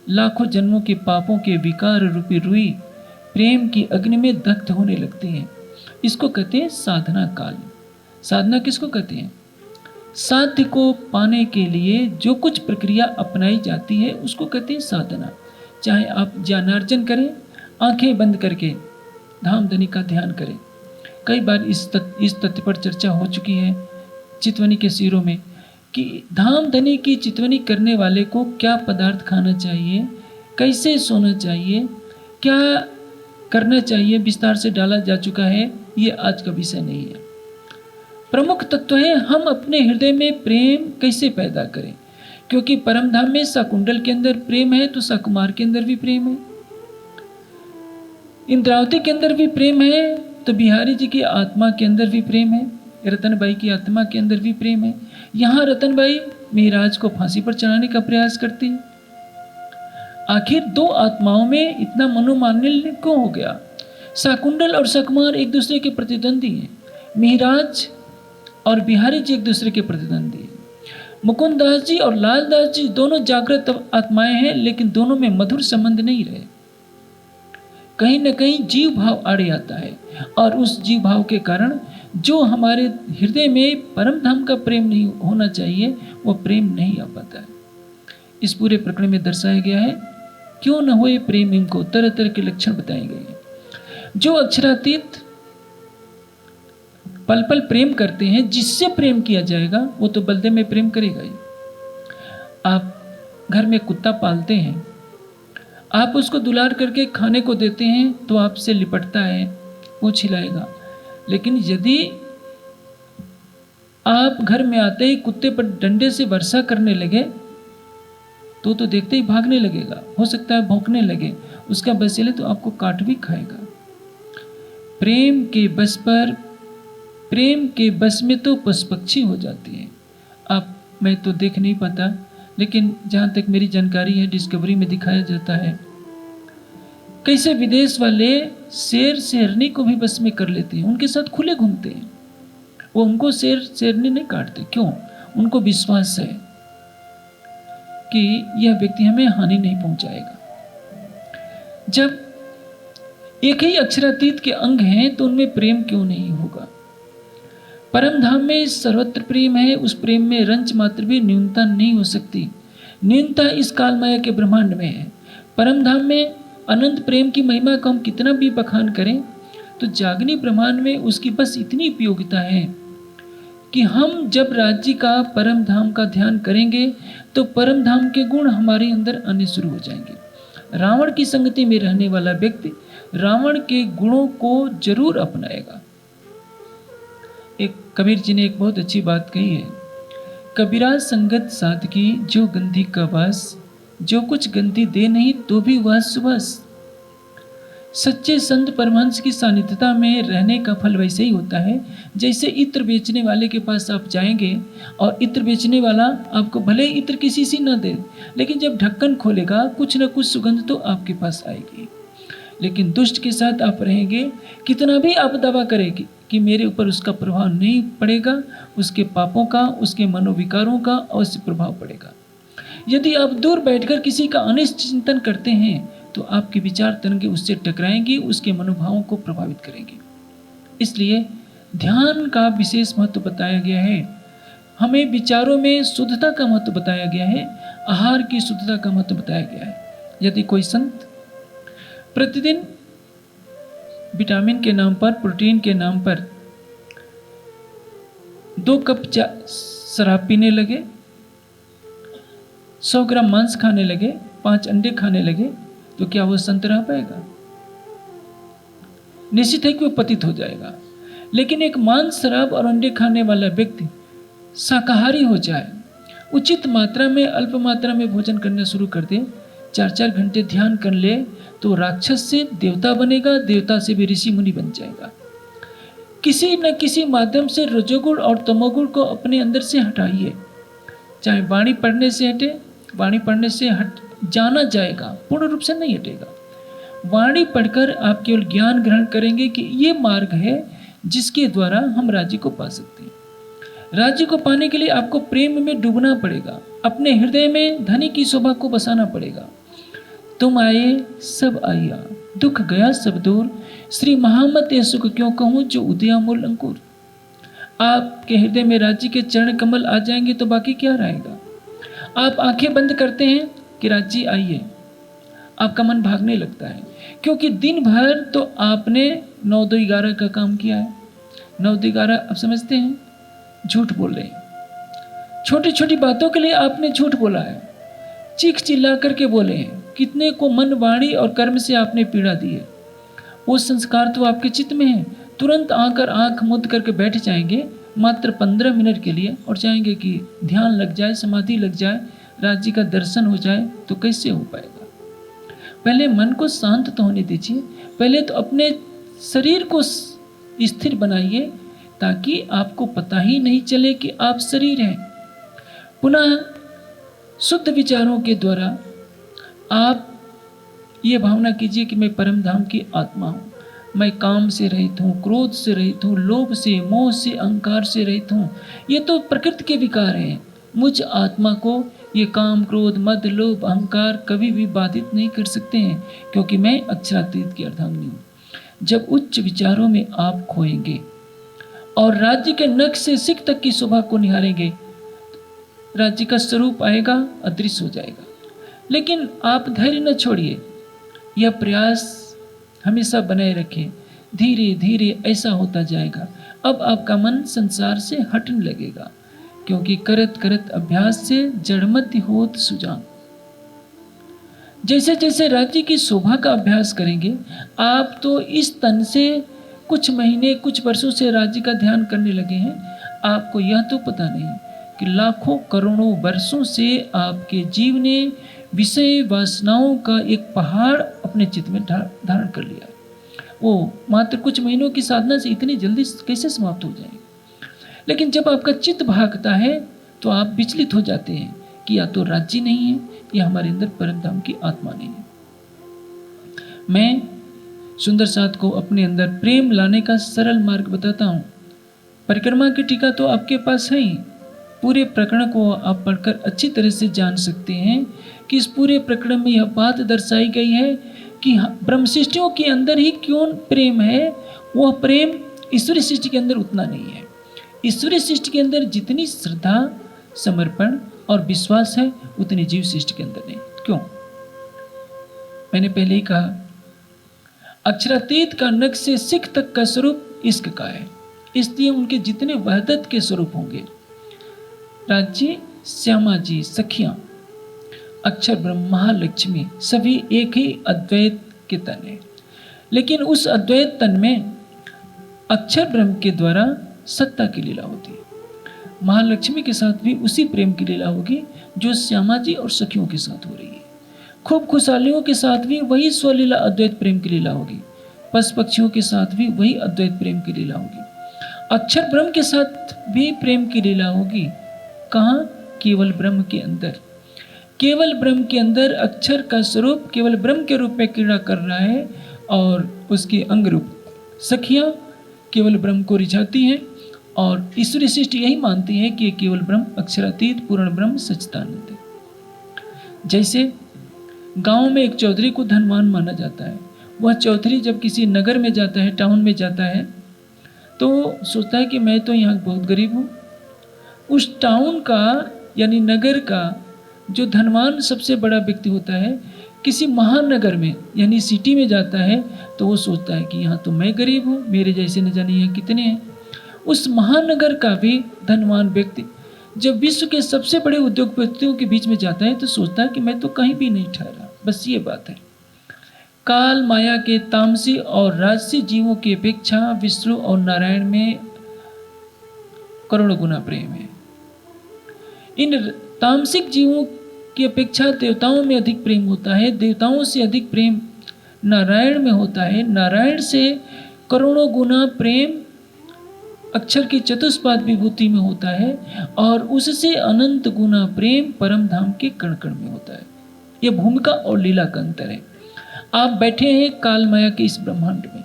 लाखों जन्मों के पापों के विकार रूपी रुई प्रेम की अग्नि में दग्ध होने लगते हैं। इसको कहते हैं साधना काल। साधना किसको कहते हैं? साध्य को पाने के लिए जो कुछ प्रक्रिया अपनाई जाती है उसको कहते हैं साधना। चाहे आप ज्ञानार्जन करें, आंखें बंद करके धामधनी का ध्यान करें। कई बार इस तथ्य पर चर्चा हो चुकी है चितवनी के शिविरों में कि धामधनी की चितवनी करने वाले को क्या पदार्थ खाना चाहिए, कैसे सोना चाहिए, क्या करना चाहिए, विस्तार से डाला जा चुका है। ये आज का विषय नहीं है। प्रमुख तत्व है हम अपने हृदय में प्रेम कैसे पैदा करें, क्योंकि परम धाम में शाकुंडल के अंदर प्रेम है तो शाकुमार के अंदर भी प्रेम है, इंद्रावती के अंदर भी प्रेम है तो बिहारी जी की आत्मा के अंदर भी प्रेम है, रतनबाई की आत्मा के अंदर भी प्रेम है। यहाँ रतनबाई मेहराज को फांसी पर चढ़ाने का प्रयास करती है। आखिर 2 आत्माओं में इतना मनोमालिन्य क्यों हो गया? शाकुंडल और शाकुमार एक दूसरे के प्रतिद्वंदी हैं, मेहराज और बिहारी जी एक दूसरे के प्रतिद्वंदी हैं। मुकुंद दास जी और लाल दास जी दोनों जागृत आत्माएं हैं, लेकिन दोनों में मधुर संबंध नहीं रहे। कहीं न कहीं जीव भाव आड़े आता है, और उस जीव भाव के कारण जो हमारे हृदय में परम धाम का प्रेम नहीं होना चाहिए, वो प्रेम नहीं आ पाता है। इस पूरे प्रकरण में दर्शाया गया है क्यों न हुए प्रेम, इनको तरह तरह के लक्षण बताए गए हैं। जो अक्षरातीत पल पल प्रेम करते हैं, जिससे प्रेम किया जाएगा वो तो बलदेव में प्रेम करेगा ही। आप घर में कुत्ता पालते हैं, आप उसको दुलार करके खाने को देते हैं तो आपसे लिपटता है, वो छिलाएगा। लेकिन यदि आप घर में आते ही कुत्ते पर डंडे से वर्षा करने लगे तो देखते ही भागने लगेगा, हो सकता है भौंकने लगे, उसका बस चले तो आपको काट भी खाएगा। प्रेम के बस पर, प्रेम के बस में तो पशु पक्षी हो जाती है। मैं तो देख नहीं पाता, लेकिन जहाँ तक मेरी जानकारी है डिस्कवरी में दिखाया जाता है कैसे विदेश वाले शेर शेरनी को भी बस में कर लेते हैं, उनके साथ खुले घूमते हैं। वो उनको शेर शेरनी नहीं काटते, क्यों? उनको विश्वास है कि यह व्यक्ति हमें हानि नहीं पहुंचाएगा। जब एक ही अक्षरातीत के अंग हैं तो उनमें प्रेम क्यों नहीं होगा? परम धाम में सर्वत्र प्रेम है, उस प्रेम में रंच मात्र भी न्यूनता नहीं हो सकती। न्यूनता इस काल माया के ब्रह्मांड में है। परम धाम में अनंत प्रेम की महिमा को हम कितना भी बखान करें तो जागनी ब्रह्मांड में उसकी बस इतनी उपयोगिता है कि हम जब राज्य का परम धाम का ध्यान करेंगे तो परम धाम के गुण हमारे अंदर आने शुरू हो जाएंगे। रावण की संगति में रहने वाला व्यक्ति रावण के गुणों को जरूर अपनाएगा। एक कबीर जी ने एक बहुत अच्छी बात कही है, कबीरा संगत सादगी जो गंधी का वास, जो कुछ गंधी दे नहीं तो भी वह सुबस। सच्चे संत परमहंस की सानिध्यता में रहने का फल वैसे ही होता है जैसे इत्र बेचने वाले के पास आप जाएंगे और इत्र बेचने वाला आपको भले इत्र किसी से न दे, लेकिन जब ढक्कन खोलेगा कुछ न कुछ सुगंध तो आपके पास आएगी। लेकिन दुष्ट के साथ आप रहेंगे, कितना भी आप दावा करेंगे कि मेरे ऊपर उसका प्रभाव नहीं पड़ेगा, उसके पापों का, उसके मनोविकारों का अवश्य प्रभाव पड़ेगा। यदि आप दूर बैठकर किसी का अनिष्ट चिंतन करते हैं तो आपके विचार तरंगे उससे टकराएंगी, उसके मनोभावों को प्रभावित करेंगी। इसलिए ध्यान का विशेष महत्व बताया गया है। हमें विचारों में शुद्धता का महत्व बताया गया है, आहार की शुद्धता का महत्व बताया गया है। यदि कोई संत प्रतिदिन विटामिन के नाम पर, प्रोटीन के नाम पर 2 कप शराब पीने लगे, 100 ग्राम मांस खाने लगे, 5 अंडे खाने लगे, तो क्या वो संत रह पाएगा? निश्चित है कि वो पतित हो जाएगा। लेकिन एक मांस, शराब और अंडे खाने वाला व्यक्ति शाकाहारी हो जाए, उचित मात्रा में, अल्प मात्रा में भोजन करना शुरू कर दे, 4-4 घंटे ध्यान कर ले, तो राक्षस से देवता बनेगा, देवता से भी ऋषि मुनि बन जाएगा। किसी न किसी माध्यम से रजोगुण और तमोगुण को अपने अंदर से हटाइए। चाहे वाणी पढ़ने से हटे, वाणी पढ़ने से हट जाना जाएगा, पूर्ण रूप से नहीं हटेगा। वाणी पढ़कर आप केवल ज्ञान ग्रहण करेंगे कि ये मार्ग है जिसके द्वारा हम राज्य को पा सकते हैं। राज्य को पाने के लिए आपको प्रेम में डूबना पड़ेगा, अपने हृदय में धनी की शोभा को बसाना पड़ेगा। तुम आए सब आया, दुख गया सब दूर, श्री महामत ये सुख क्यों कहूँ जो उदयामूल अंकुर। आपके हृदय में राज्य के चरण कमल आ जाएंगे तो बाकी क्या रहेगा। आप आंखें बंद करते हैं कि राज्य आइए, आपका मन भागने लगता है, क्योंकि दिन भर तो आपने 9-2-11 का काम किया है। 9-2-11 आप समझते हैं, झूठ बोल रहे हैं। छोटी छोटी बातों के लिए आपने झूठ बोला है, चीख चिल्ला करके बोले हैं, कितने को मन, वाणी और कर्म से आपने पीड़ा दी है। वो संस्कार तो आपके चित्त में है, तुरंत आकर आंख मुद्द करके बैठ जाएंगे मात्र 15 मिनट के लिए और चाहेंगे कि ध्यान लग जाए, समाधि लग जाए, राज्य का दर्शन हो जाए, तो कैसे हो पाएगा। पहले मन को शांत तो होने दीजिए, पहले तो अपने शरीर को स्थिर बनाइए ताकि आपको पता ही नहीं चले कि आप शरीर हैं। पुनः शुद्ध विचारों के द्वारा आप ये भावना कीजिए कि मैं परम धाम की आत्मा हूँ, मैं काम से रहित हूँ, क्रोध से रहित हूँ, लोभ से, मोह से, अहंकार से रहित हूँ। ये तो प्रकृति के विकार हैं। मुझ आत्मा को ये काम, क्रोध, मद, लोभ, अहंकार कभी भी बाधित नहीं कर सकते हैं, क्योंकि मैं अक्षरातीत की अर्धांगिनी हूँ। जब उच्च विचारों में आप खोएंगे और राज्य के नख से सिख तक की शोभा को निहारेंगे, राज्य का स्वरूप आएगा, अदृश्य हो जाएगा। लेकिन आप धैर्य न छोड़िए, यह प्रयास हमेशा बनाए रखें। धीरे धीरे ऐसा होता जाएगा, अब आपका मन संसार से हटने लगेगा, क्योंकि करत करत अभ्यास से जड़मति होत सुजान। जैसे जैसे राज्य की शोभा का अभ्यास करेंगे, आप तो इस तन से कुछ महीने, कुछ वर्षों से राज्य का ध्यान करने लगे हैं, आपको यह तो पता नहीं कि लाखों करोड़ों वर्षों से आपके जीव ने विषय वासनाओं का एक पहाड़ अपने चित्त में धारण कर लिया है। वो मात्र कुछ महीनों की साधना से इतनी जल्दी कैसे समाप्त हो जाएंगे। लेकिन जब आपका चित्त भागता है तो आप विचलित हो जाते हैं कि या तो राज्य नहीं है या हमारे अंदर परम धाम की आत्मा नहीं है। मैं सुंदर साथ को अपने अंदर प्रेम लाने का सरल मार्ग बताता हूँ। परिक्रमा की टीका तो आपके पास है ही, पूरे प्रकरण को आप पढ़कर अच्छी तरह से जान सकते हैं कि इस पूरे प्रकरण में यह बात दर्शाई गई है कि ब्रह्म सृष्टियों के अंदर ही क्यों प्रेम है, वह प्रेम ईश्वरी सृष्टि के अंदर उतना नहीं है। ईश्वरी सृष्टि के अंदर जितनी श्रद्धा, समर्पण और विश्वास है, उतनी जीव सृष्टि के अंदर नहीं। क्यों? मैंने पहले ही कहा, अक्षरातीत का नख से सिख तक का स्वरूप इश्क का है। इसलिए उनके जितने वहदत के स्वरूप होंगे, राज्य, श्यामा जी, सखियां, अक्षर ब्रह्म, महालक्ष्मी, सभी एक ही अद्वैत के तन है। लेकिन उस अद्वैत तन में अक्षर ब्रह्म के द्वारा सत्ता की लीला होती है। महालक्ष्मी के साथ भी उसी प्रेम की लीला होगी जो श्यामा जी और सखियों के साथ हो रही है। खूब खुशहालियों के साथ भी वही स्वलीला अद्वैत प्रेम की लीला होगी। पशु पक्षियों के साथ भी वही अद्वैत प्रेम की लीला होगी। अक्षर ब्रह्म के साथ भी प्रेम की लीला होगी। कहाँ? केवल ब्रह्म के अंदर। केवल ब्रह्म के अंदर अक्षर का स्वरूप केवल ब्रह्म के रूप में क्रीड़ा कर रहा है और उसके अंग रूप सखियां केवल ब्रह्म को रिझाती हैं और ईश्वरी सृष्टि यही मानती है कि केवल ब्रह्म अक्षरातीत पूर्ण ब्रह्म सच्चिदानंद है। जैसे गांव में एक चौधरी को धनवान माना जाता है। वह चौधरी जब किसी नगर में जाता है, टाउन में जाता है, तो सोचता है कि मैं तो यहाँ बहुत गरीब हूँ। उस टाउन का यानी नगर का जो धनवान सबसे बड़ा व्यक्ति होता है, किसी महानगर में यानी सिटी में जाता है तो वो सोचता है कि यहाँ तो मैं गरीब हूँ, मेरे जैसे न जाने यहाँ कितने हैं। उस महानगर का भी धनवान व्यक्ति जब विश्व के सबसे बड़े उद्योगपतियों के बीच में जाता है तो सोचता है कि मैं तो कहीं भी नहीं ठहरा। बस ये बात है। काल माया के तामसी और राजसी जीवों की अपेक्षा विष्णु और नारायण में करोड़ों गुना प्रेम है। इन तामसिक जीवों की अपेक्षा देवताओं में अधिक प्रेम होता है। देवताओं से अधिक प्रेम नारायण में होता है। नारायण से करोड़ों गुना प्रेम अक्षर की चतुष्पाद विभूति में होता है और उससे अनंत गुना प्रेम परम धाम के कण कण में होता है। यह भूमिका और लीला का अंतर है। आप बैठे हैं काल माया के इस ब्रह्मांड में।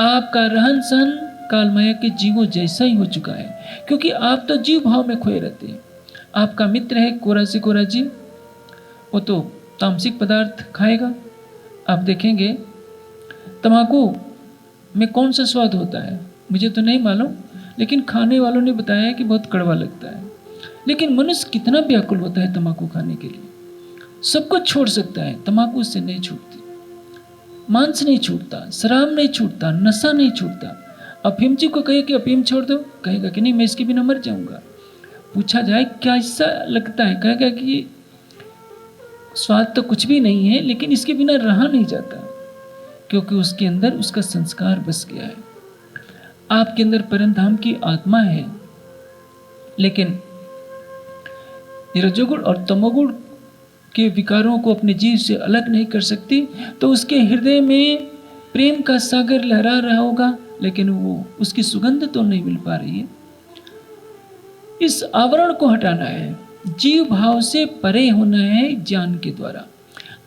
आपका रहन सहन काल माया के जीवों जैसा ही हो चुका है, क्योंकि आप तो जीव भाव में खोए रहते हैं। आपका मित्र है कोरा से कोरा जीव, वो तो तामसिक पदार्थ खाएगा। आप देखेंगे तम्बाकू में कौन सा स्वाद होता है मुझे तो नहीं मालूम, लेकिन खाने वालों ने बताया कि बहुत कड़वा लगता है। लेकिन मनुष्य कितना व्याकुल होता है तम्बाकू खाने के लिए। सब कुछ छोड़ सकता है, तम्बाकू उससे नहीं छूटती। मांस नहीं छूटता, शराब नहीं छूटता, नशा नहीं छूटता। अफीमची को कहे कि अफीम छोड़ दो, कहेगा कि नहीं मैं इसके बिना मर जाऊंगा। पूछा जाए क्या ऐसा लगता है, कहेगा कि स्वाद तो कुछ भी नहीं है, लेकिन इसके बिना रहा नहीं जाता, क्योंकि उसके अंदर उसका संस्कार बस गया है। आपके अंदर परम धाम की आत्मा है, लेकिन रजोगुण और तमोगुण के विकारों को अपने जीव से अलग नहीं कर सकती, तो उसके हृदय में प्रेम का सागर लहरा रहा होगा, लेकिन वो उसकी सुगंध तो नहीं मिल पा रही है। इस आवरण को हटाना है, जीव भाव से परे होना है ज्ञान के द्वारा,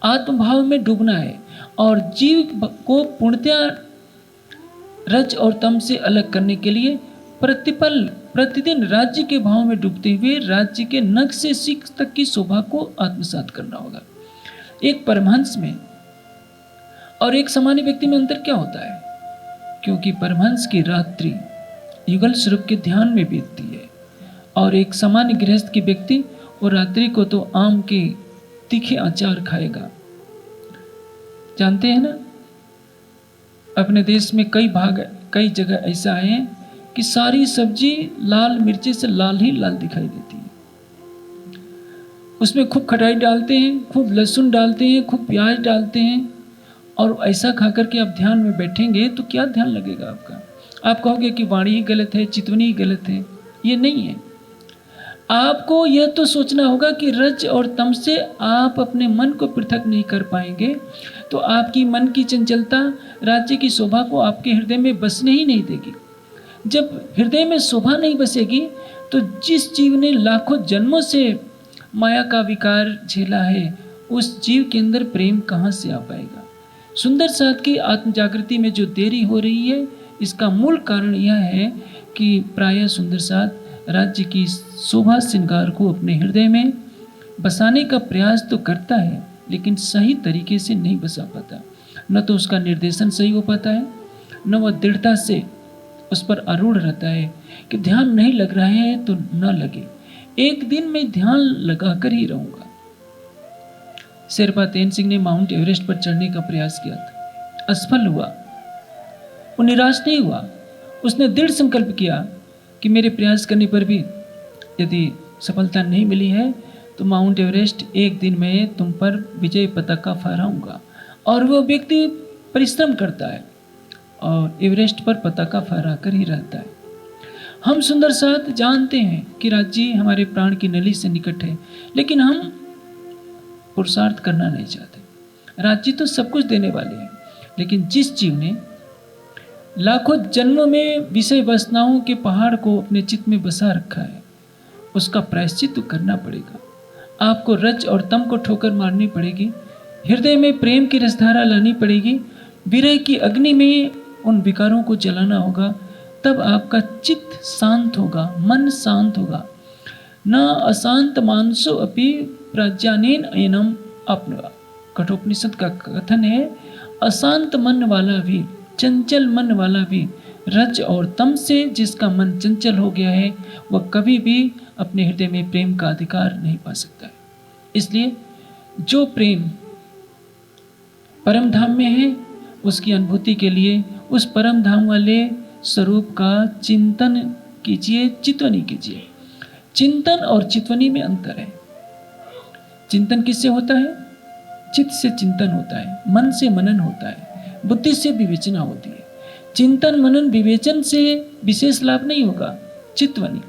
आत्म भाव में डूबना है और जीव को पूर्णतया रज और तम से अलग करने के लिए प्रतिदिन राज्य के भाव में डूबते हुए राज्य के नख से सिख तक की शोभा को आत्मसात करना होगा। एक परमहंस में और एक सामान्य व्यक्ति में अंतर क्या होता है? क्योंकि परमहंस की रात्रि युगल स्वरूप के ध्यान में बीतती है और एक सामान्य गृहस्थ की व्यक्ति वो रात्रि को तो आम के तीखे अचार खाएगा। जानते हैं ना, अपने देश में कई जगह ऐसा है कि सारी सब्जी लाल मिर्ची से लाल ही लाल दिखाई देती है। उसमें खूब खटाई डालते हैं, खूब लहसुन डालते हैं, खूब प्याज डालते हैं, और ऐसा खाकर के आप ध्यान में बैठेंगे तो क्या ध्यान लगेगा आपका? आप कहोगे कि वाणी ही गलत है, चितवनी ही गलत है। ये नहीं है। आपको यह तो सोचना होगा कि रज और तम से आप अपने मन को पृथक नहीं कर पाएंगे, तो आपकी मन की चंचलता राज्य की शोभा को आपके हृदय में बसने ही नहीं देगी। जब हृदय में शोभा नहीं बसेगी तो जिस जीव ने लाखों जन्मों से माया का विकार झेला है, उस जीव के अंदर प्रेम कहाँ से आ पाएगा? सुंदर साथ की आत्म जागृति में जो देरी हो रही है, इसका मूल कारण यह है कि प्रायः सुंदर साथ राज्य की शोभा श्रृंगार को अपने हृदय में बसाने का प्रयास तो करता है, लेकिन सही तरीके से नहीं बसा पाता। न तो उसका निर्देशन सही हो पाता है, न वह दृढ़ता से उस पर आरूढ़ रहता है कि ध्यान नहीं लग रहा है तो न लगे, एक दिन मैं ध्यान लगाकर ही रहूंगा। शेरपा तेन सिंह ने माउंट एवरेस्ट पर चढ़ने का प्रयास किया था, असफल हुआ। वो निराश नहीं हुआ, उसने दृढ़ संकल्प किया कि मेरे प्रयास करने पर भी यदि सफलता नहीं मिली है तो माउंट एवरेस्ट एक दिन में तुम पर विजय पताका फहराऊंगा। और वो व्यक्ति परिश्रम करता है और एवरेस्ट पर पताका फहरा कर ही रहता है। हम सुंदर साथ जानते हैं कि राज्य हमारे प्राण की नली से निकट है, लेकिन हम पुरुषार्थ करना नहीं चाहते। राज्य तो सब कुछ देने वाले हैं, लेकिन जिस जीव ने लाखों जन्मों में विषय वासनाओं के पहाड़ को अपने चित्त में बसा रखा है, उसका प्रायश्चित तो करना पड़ेगा। आपको रज और तम को ठोकर मारनी पड़ेगी, हृदय में प्रेम की रसधारा लानी पड़ेगी, विरह की अग्नि में उन विकारों को जलाना होगा। तब आपका चित्त शांत होगा, मन शांत होगा। न अशांत मानसो अपि प्रज्ञानेन एनम अपना, कठोपनिषद का कथन है, अशांत मन वाला भी, चंचल मन वाला भी, रज और तम से जिसका मन चंचल हो गया है, वह कभी भी अपने हृदय में प्रेम का अधिकार नहीं पा सकता है। इसलिए जो प्रेम परम धाम में है, उसकी अनुभूति के लिए उस परम धाम वाले स्वरूप का चिंतन कीजिए, चितवनी कीजिए। चिंतन और चितवनी में अंतर है। चिंतन किससे होता है? चित्त से चिंतन होता है, मन से मनन होता है, बुद्धि से विवेचना होती है। चिंतन मनन विवेचन से विशेष लाभ नहीं होगा। चितवनी,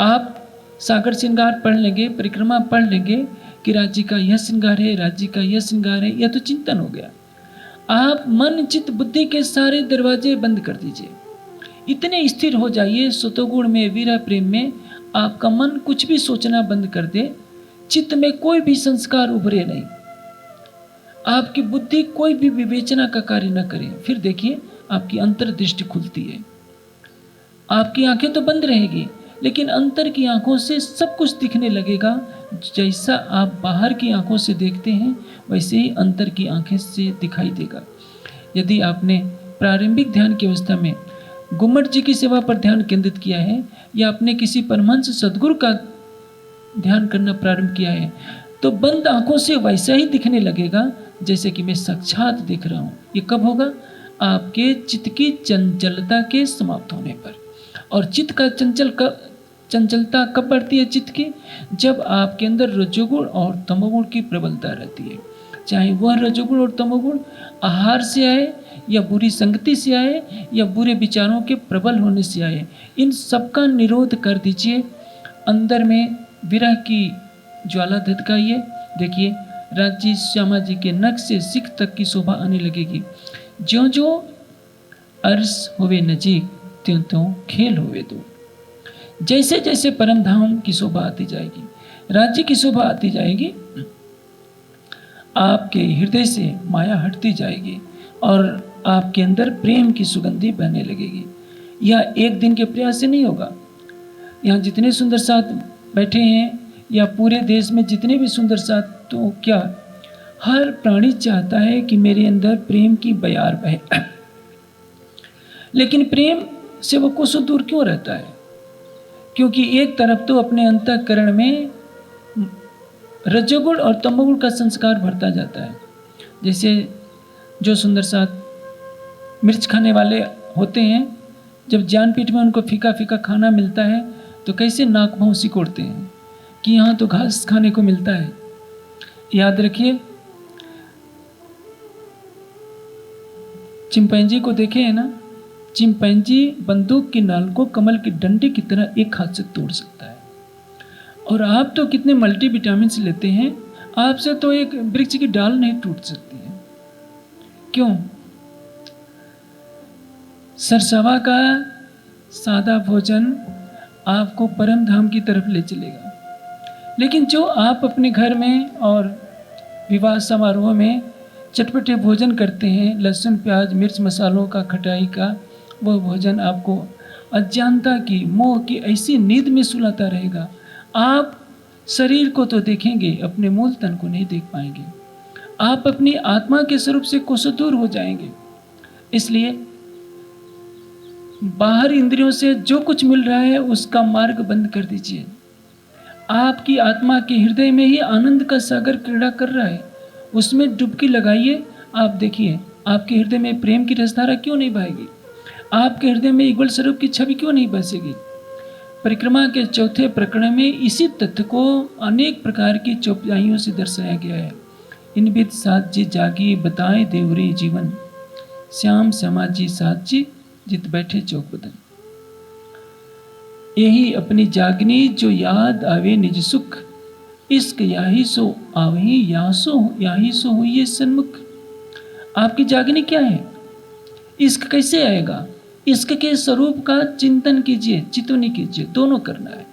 आप सागर श्रृंगार पढ़ लेंगे, परिक्रमा पढ़ लेंगे कि राज्य का यह श्रृंगार है, राज्य का यह श्रृंगार है, यह तो चिंतन हो गया। आप मन चित्त बुद्धि के सारे दरवाजे बंद कर दीजिए, इतने स्थिर हो जाइए सतोगुण में, वीरा प्रेम में, आपका मन कुछ भी सोचना बंद कर दे, चित्त में कोई भी संस्कार उभरे नहीं, आपकी बुद्धि कोई भी विवेचना का कार्य न करे। फिर देखिए आपकी अंतर्दृष्टि खुलती है। आपकी आंखें तो बंद रहेगी, लेकिन अंतर की आंखों से सब कुछ दिखने लगेगा। जैसा आप बाहर की आंखों से देखते हैं, वैसे ही अंतर की आंखें से दिखाई देगा। यदि आपने प्रारंभिक ध्यान की अवस्था में गुम्मट जी की सेवा पर ध्यान केंद्रित किया है, या आपने किसी परमहंस सदगुरु का ध्यान करना प्रारंभ किया है, तो बंद आंखों से वैसा ही दिखने लगेगा जैसे कि मैं साक्षात देख रहा हूँ। ये कब होगा? आपके चित्त की चंचलता के समाप्त होने पर। और चित्त का चंचलता कब बढ़ती है चित्त की? जब आपके अंदर रजोगुण और तमोगुण की प्रबलता रहती है। चाहे वह रजोगुण और तमोगुण आहार से आए, या बुरी संगति से आए, या बुरे विचारों के प्रबल होने से आए, इन सबका निरोध कर दीजिए। अंदर में विरह की ज्वाला धधकाइए। देखिए राज्य श्यामा जी के नख से सिख तक की शोभा आने लगेगी। ज्यों ज्यों अर्श होवे नजीक, त्यों त्यों खेल होवे दूर। जैसे जैसे परम धाम की शोभा आती जाएगी, राज्य की शोभा आती जाएगी, आपके हृदय से माया हटती जाएगी और आपके अंदर प्रेम की सुगंधी बहने लगेगी। यह एक दिन के प्रयास से नहीं होगा। यहाँ जितने सुंदर साथ बैठे हैं, या पूरे देश में जितने भी सुंदर साथ, तो क्या हर प्राणी चाहता है कि मेरे अंदर प्रेम की बयार बहे, लेकिन प्रेम से वो कोसों दूर क्यों रहता है? क्योंकि एक तरफ तो अपने अंतःकरण में रजोगुण और तमोगुण का संस्कार भरता जाता है। जैसे जो सुंदर साथ मिर्च खाने वाले होते हैं, जब ज्ञानपीठ में उनको फीका फीका खाना मिलता है तो कैसे नाक भौं सिकोड़ते हैं कि यहाँ तो घास खाने को मिलता है। याद रखिए, चिंपैंजी को देखे है ना, चिंपैंजी बंदूक की नाल को कमल की डंडी की तरह एक हाथ से तोड़ सकता है। और आप तो कितने मल्टीविटामिन लेते हैं, आपसे तो एक वृक्ष की डाल नहीं टूट सकती है। क्यों? सरसवा का सादा भोजन आपको परम धाम की तरफ ले चलेगा, लेकिन जो आप अपने घर में और विवाह समारोह में चटपटे भोजन करते हैं, लहसुन प्याज मिर्च मसालों का, खटाई का, वह भोजन आपको अज्ञानता की, मोह की ऐसी नींद में सुलाता रहेगा। आप शरीर को तो देखेंगे, अपने मूल तन को नहीं देख पाएंगे। आप अपनी आत्मा के स्वरूप से कोसों दूर हो जाएंगे। इसलिए बाहर इंद्रियों से जो कुछ मिल रहा है उसका मार्ग बंद कर दीजिए। आपकी आत्मा के हृदय में ही आनंद का सागर क्रीड़ा कर रहा है, उसमें डुबकी लगाइए। आप देखिए आपके हृदय में प्रेम की रसधारा क्यों नहीं बहेगी। आपके हृदय में युगल स्वरूप की छवि क्यों नहीं बसेगी? परिक्रमा के चौथे प्रकरण में इसी तथ्य को अनेक प्रकार की चौपाइयों से दर्शाया गया है। इन विद साथ जी जागी बताए देवरे जीवन, श्याम श्यामा जी साथ जी जित बैठे चौक बदन। यही अपनी जागनी जो याद आवे निज सुख, इश्क याही सो आवही याही सो हुई सन्मुख। आपकी जागनी क्या है? इश्क कैसे आएगा? इश्क के स्वरूप का चिंतन कीजिए, चितवनी कीजिए, दोनों करना है।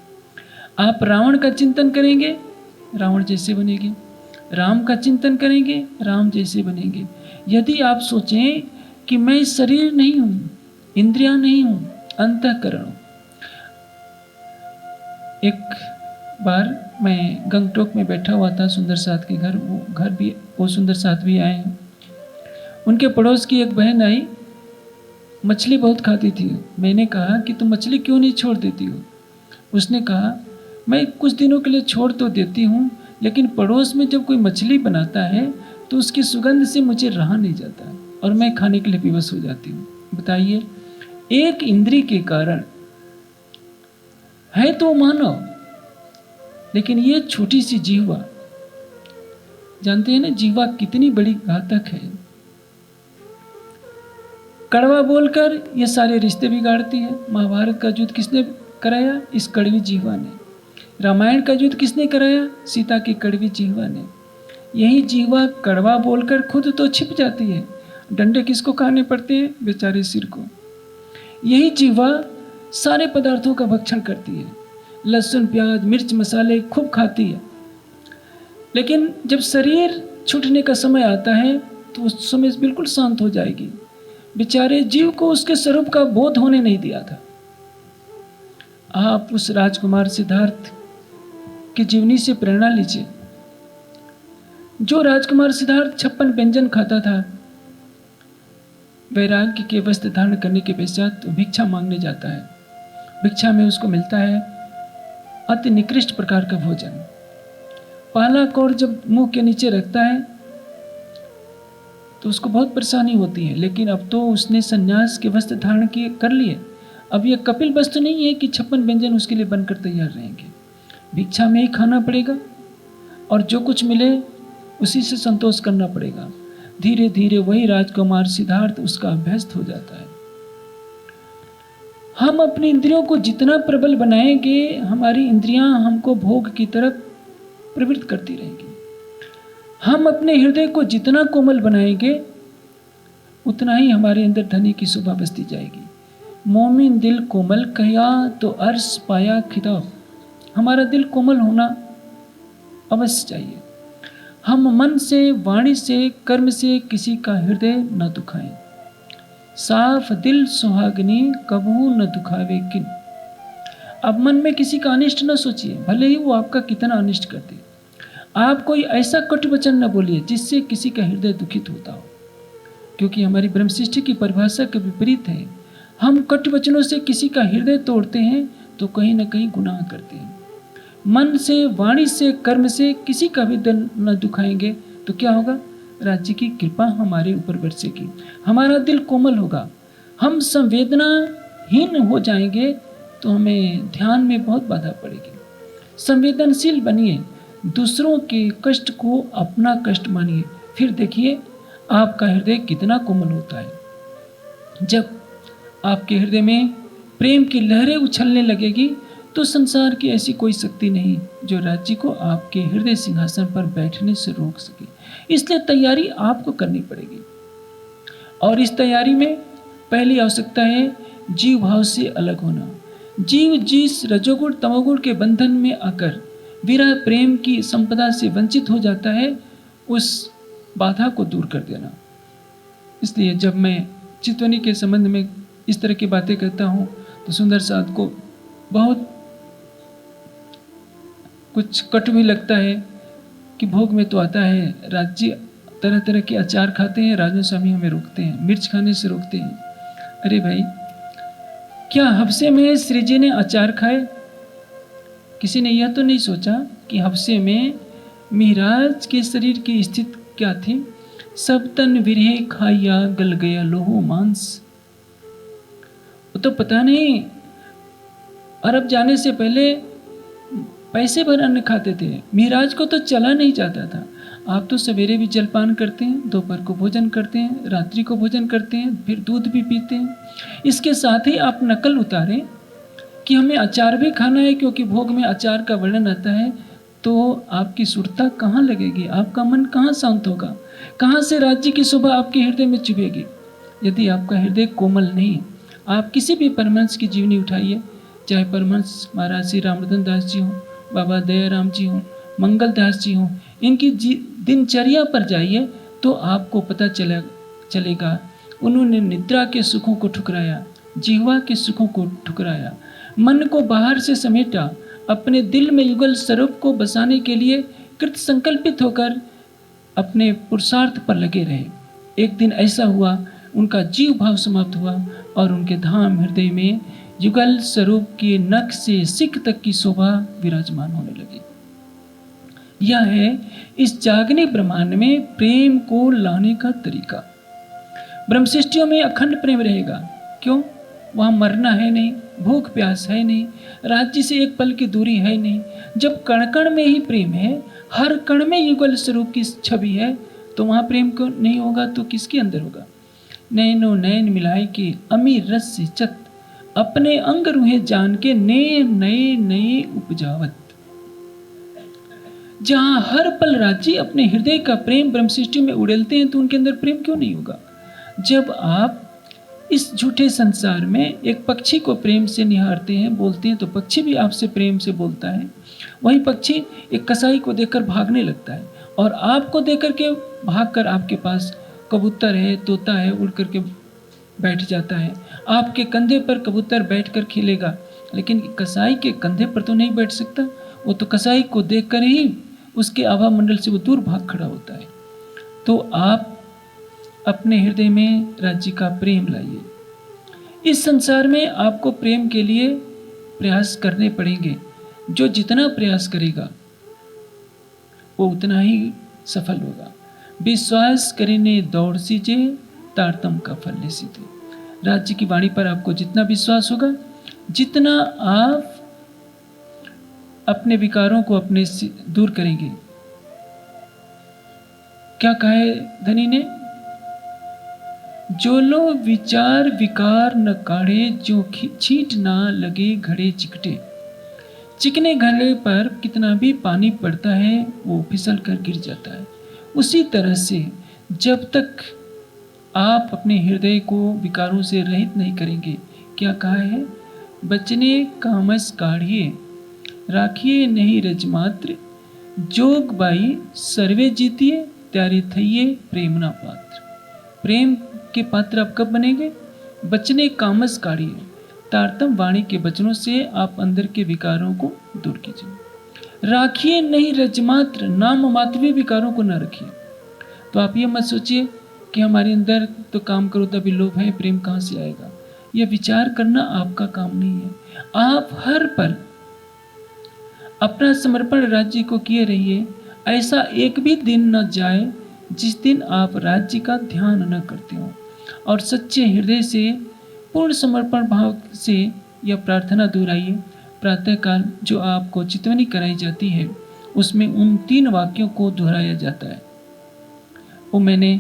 आप रावण का चिंतन करेंगे, रावण जैसे बनेंगे। राम का चिंतन करेंगे, राम जैसे बनेंगे। यदि आप सोचें कि मैं शरीर नहीं हूं, इंद्रियां नहीं हूं, अंतःकरण हूं। एक बार मैं गंगटोक में बैठा हुआ था सुंदर साथ के घर, वो सुंदर साथ भी आए हैं। उनके पड़ोस की एक बहन आई, मछली बहुत खाती थी। मैंने कहा कि तुम मछली क्यों नहीं छोड़ देती हो? उसने कहा मैं कुछ दिनों के लिए छोड़ तो देती हूँ, लेकिन पड़ोस में जब कोई मछली बनाता है तो उसकी सुगंध से मुझे रहा नहीं जाता और मैं खाने के लिए विवश हो जाती हूँ। बताइए, एक इंद्री के कारण है तो मानव, लेकिन ये छोटी सी जीवा, जानते हैं ना जीवा कितनी बड़ी घातक है। कड़वा बोलकर ये सारे रिश्ते बिगाड़ती है। महाभारत का युद्ध किसने कराया? इस कड़वी जीवा ने। रामायण का युद्ध किसने कराया? सीता की कड़वी जीवा ने। यही जीवा कड़वा बोलकर खुद तो छिप जाती है, डंडे किसको खाने पड़ते हैं? बेचारे सिर को। यही जीवा सारे पदार्थों का भक्षण करती है, लहसुन प्याज मिर्च मसाले खूब खाती है, लेकिन जब शरीर छूटने का समय आता है तो उस समय बिल्कुल शांत हो जाएगी। बेचारे जीव को उसके स्वरूप का बोध होने नहीं दिया था। आप उस राजकुमार सिद्धार्थ की जीवनी से प्रेरणा लीजिए। जो राजकुमार सिद्धार्थ 56 व्यंजन खाता था, वैराग्य के वस्त्र धारण करने के पश्चात भिक्षा मांगने जाता है। भिक्षा में उसको मिलता है अति निकृष्ट प्रकार का भोजन। पहला कौर जब मुंह के नीचे रखता है तो उसको बहुत परेशानी होती है, लेकिन अब तो उसने सन्यास के वस्त्र धारण किए कर लिए। अब ये कपिल वस्तु नहीं है कि 56 व्यंजन उसके लिए बनकर तैयार रहेंगे। भिक्षा में ही खाना पड़ेगा और जो कुछ मिले उसी से संतोष करना पड़ेगा। धीरे धीरे वही राजकुमार सिद्धार्थ उसका अभ्यस्त हो जाता है। हम अपनी इंद्रियों को जितना प्रबल बनाएंगे, हमारी इंद्रियां हमको भोग की तरफ प्रवृत्त करती रहेंगी। हम अपने हृदय को जितना कोमल बनाएंगे, उतना ही हमारे अंदर धनी की शोभा बसती जाएगी। मोमिन दिल कोमल कया तो अर्श पाया खिताब। हमारा दिल कोमल होना अवश्य चाहिए। हम मन से, वाणी से, कर्म से किसी का हृदय न दुखाएं। साफ दिल सुहागनी कबहू न दुखावे किन। अब मन में किसी का अनिष्ट न सोचिए, भले ही वो आपका कितना अनिष्ट कर दे। आप कोई ऐसा कटु वचन न बोलिए जिससे किसी का हृदय दुखित होता हो, क्योंकि हमारी ब्रह्म सृष्टि की परिभाषा के विपरीत है। हम कटु वचनों से किसी का हृदय तोड़ते हैं तो कहीं ना कहीं गुनाह करते हैं। मन से, वाणी से, कर्म से किसी का भी दिल न दुखाएंगे तो क्या होगा? राज्य की कृपा हमारे ऊपर बरसेगी, हमारा दिल कोमल होगा। हम संवेदनाहीन हो जाएंगे तो हमें ध्यान में बहुत बाधा पड़ेगी। संवेदनशील बनिए, दूसरों के कष्ट को अपना कष्ट मानिए, फिर देखिए आपका हृदय कितना कोमल होता है। जब आपके हृदय में प्रेम की लहरें उछलने लगेगी तो संसार की ऐसी कोई शक्ति नहीं जो राज्य को आपके हृदय सिंहासन पर बैठने से रोक सके। इसलिए तैयारी आपको करनी पड़ेगी, और इस तैयारी में पहली आवश्यकता है जीव भाव से अलग होना। जीव जिस रजोगुण तमोगुण के बंधन में आकर विरह प्रेम की संपदा से वंचित हो जाता है, उस बाधा को दूर कर देना। इसलिए जब मैं चितवनी के संबंध में इस तरह की बातें करता हूँ तो सुंदर साथ को बहुत कुछ कटु भी लगता है कि भोग में तो आता है, राज्य तरह तरह के अचार खाते हैं, राजन स्वामी हमें रोकते हैं, मिर्च खाने से रोकते हैं। अरे भाई, क्या हफ्से में श्री जी ने अचार खाए? किसी ने यह तो नहीं सोचा कि हफ्से में मिहराज के शरीर की स्थिति क्या थी? सब तन विरहे खाया गल गया लोहो मांस। वो तो पता नहीं अरब जाने से पहले पैसे भर अन्न खाते थे, मिराज को तो चला नहीं जाता था। आप तो सवेरे भी जलपान करते हैं, दोपहर को भोजन करते हैं, रात्रि को भोजन करते हैं, फिर दूध भी पीते हैं। इसके साथ ही आप नकल उतारें कि हमें अचार भी खाना है, क्योंकि भोग में अचार का वर्णन आता है, तो आपकी सुरता कहाँ लगेगी? आपका मन कहाँ शांत होगा? कहाँ से राज्य की शोभा आपके हृदय में चुभेगी? यदि आपका हृदय कोमल नहीं, आप किसी भी परमहंस की जीवनी उठाइए, चाहे परमहंस महाराज श्री रामरतन दास जी हों, बाबा दयाराम जी हों, मंगल दास जी हों, इनकी दिनचर्या पर जाइए तो आपको पता चलेगा उन्होंने निद्रा के सुखों को ठुकराया, जिह्वा के सुखों को ठुकराया, मन को बाहर से समेटा, अपने दिल में युगल स्वरूप को बसाने के लिए कृत संकल्पित होकर अपने पुरुषार्थ पर लगे रहे। एक दिन ऐसा हुआ, उनका जीव भाव समाप्त हुआ और उनके धाम हृदय में युगल स्वरूप के नख से सिख तक की शोभा विराजमान होने लगी। यह है इस जागने ब्रह्मांड में प्रेम को लाने का तरीका। ब्रह्मसृष्टियों में अखंड प्रेम रहेगा। क्यों? वहाँ मरना है नहीं, भूख प्यास है नहीं, राज्य से एक पल की दूरी है नहीं। जब कण कण में ही प्रेम है, हर कण में युगल स्वरूप की छवि है, तो वहाँ प्रेम को नहीं होगा तो किसके अंदर होगा? नैनो नैन मिलाए के अमीर रस से चत, अपने अंग रूहे जान के नए नए नए उपजावत। जहां हर पल राज्य अपने हृदय का प्रेम ब्रह्मसृष्टि में उड़ेलते हैं, तो उनके अंदर प्रेम क्यों नहीं होगा? जब आप इस झूठे संसार में एक पक्षी को प्रेम से निहारते हैं, बोलते हैं, तो पक्षी भी आपसे प्रेम से बोलता है। वही पक्षी एक कसाई को देखकर भागने लगता है, और आपको देखकर के भागकर आपके पास कबूतर है, तोता है, उड़ करके बैठ जाता है। आपके कंधे पर कबूतर बैठकर खेलेगा, लेकिन कसाई के कंधे पर तो नहीं बैठ सकता। वो तो कसाई को देखकर ही उसके आभा मंडल से वो दूर भाग खड़ा होता है। तो आप अपने हृदय में राज्य का प्रेम लाइए। इस संसार में आपको प्रेम के लिए प्रयास करने पड़ेंगे। जो जितना प्रयास करेगा वो उतना ही सफल होगा। विश्वास करने दौड़ सीजे, तारतम का फल ले सीधे। राज्य की वाणी पर आपको जितना विश्वास होगा, जितना आप अपने विकारों को अपने से दूर करेंगे। क्या कहा है धनी ने? जो लो विचार विकार न काढ़े, जो छींट ना लगे घड़े चिकटे। चिकने घड़े पर कितना भी पानी पड़ता है वो फिसल कर गिर जाता है। उसी तरह से जब तक आप अपने हृदय को विकारों से रहित नहीं करेंगे, क्या कहा है? बचने कामस काढ़िए, राखिए नहीं रजमात्र, जोग बाई सर्वे जीतिए, त्यारे थइए प्रेम ना पात्र। प्रेम के पात्र आप कब बनेंगे? बचने कामस काढ़िए, तारतम वाणी के वचनों से आप अंदर के विकारों को दूर कीजिए। राखिए नहीं रजमात्र, नाम मात्र भी विकारों को न रखिए। तो आप ये मत सोचिए कि हमारे अंदर तो काम करो तभी लोभ है, प्रेम कहाँ से आएगा। यह विचार करना आपका काम नहीं है। आप हर पल अपना समर्पण राज्य को किए रहिए। ऐसा एक भी दिन न जाए जिस दिन आप राज्य का ध्यान न करते हो, और सच्चे हृदय से पूर्ण समर्पण भाव से यह प्रार्थना दोहराइए। प्रातःकाल जो आपको चितवनी कराई जाती है, उसमें उन 3 वाक्यों को दोहराया जाता है। वो मैंने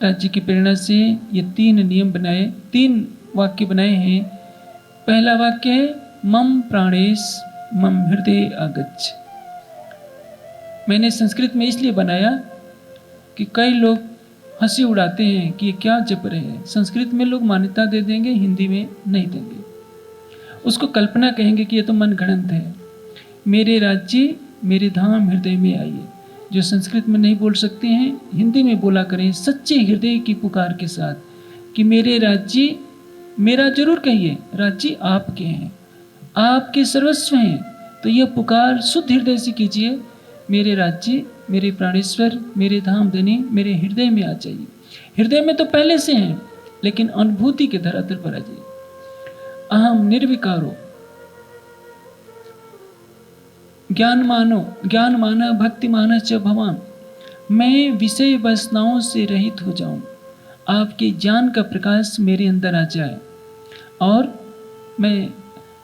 राज्य की प्रेरणा से ये 3 नियम बनाए, 3 वाक्य बनाए हैं। पहला वाक्य है मम प्राणेश मम हृदय आगच्छ। मैंने संस्कृत में इसलिए बनाया कि कई लोग हंसी उड़ाते हैं कि ये क्या जप रहे हैं। संस्कृत में लोग मान्यता दे देंगे, हिंदी में नहीं देंगे। उसको कल्पना कहेंगे कि ये तो मन गढ़ंत है। मेरे राज्य मेरे धाम हृदय में आइए। जो संस्कृत में नहीं बोल सकते हैं, हिंदी में बोला करें सच्चे हृदय की पुकार के साथ कि मेरे राज्य, मेरा जरूर कहिए, राज्य आपके हैं, आपके सर्वस्व हैं। तो यह पुकार शुद्ध हृदय से कीजिए, मेरे राज्य, मेरे प्राणेश्वर, मेरे धाम धनी मेरे हृदय में आ जाइए। हृदय में तो पहले से हैं, लेकिन अनुभूति के धरातल पर आ जाइए। अहम निर्विकारो ज्ञान माना भक्ति माना च भवान। मैं विषय वासनाओं से रहित हो जाऊं, आपके ज्ञान का प्रकाश मेरे अंदर आ जाए। और मैं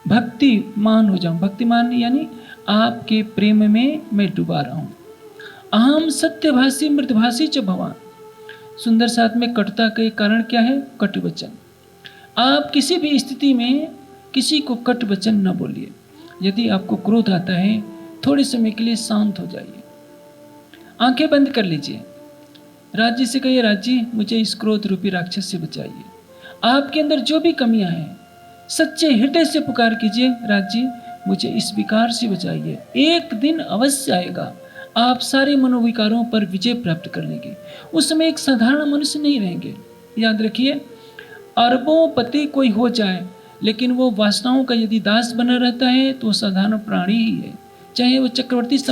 भक्तिमान हो जाऊं। भक्तिमान यानी आपके प्रेम में मैं डूबा रहा हूं। अहम सत्यभाषी मृदभाषी च भवान। सुंदर साथ में कटुता के कारण क्या है? कटु वचन। आप किसी भी स्थिति में किसी को कटु वचन न बोलिए। यदि आपको क्रोध आता है, थोड़े समय के लिए शांत हो जाइए, आंखें बंद कर लीजिए, राज्य से कहिए, राज्य मुझे इस क्रोध रूपी राक्षस से बचाइए। आपके अंदर जो भी कमियां हैं, सच्चे हृदय से पुकार कीजिए, राज्य मुझे इस विकार से बचाइए। एक दिन अवश्य आएगा, आप सारे मनोविकारों पर विजय प्राप्त कर लेंगे। उस समय एक साधारण मनुष्य नहीं रहेंगे। याद रखिए, अरबों पति कोई हो जाए, लेकिन वो वासनाओं का यदि दास बना रहता है तो साधारण प्राणी ही है, चाहे वो चक्रवर्ती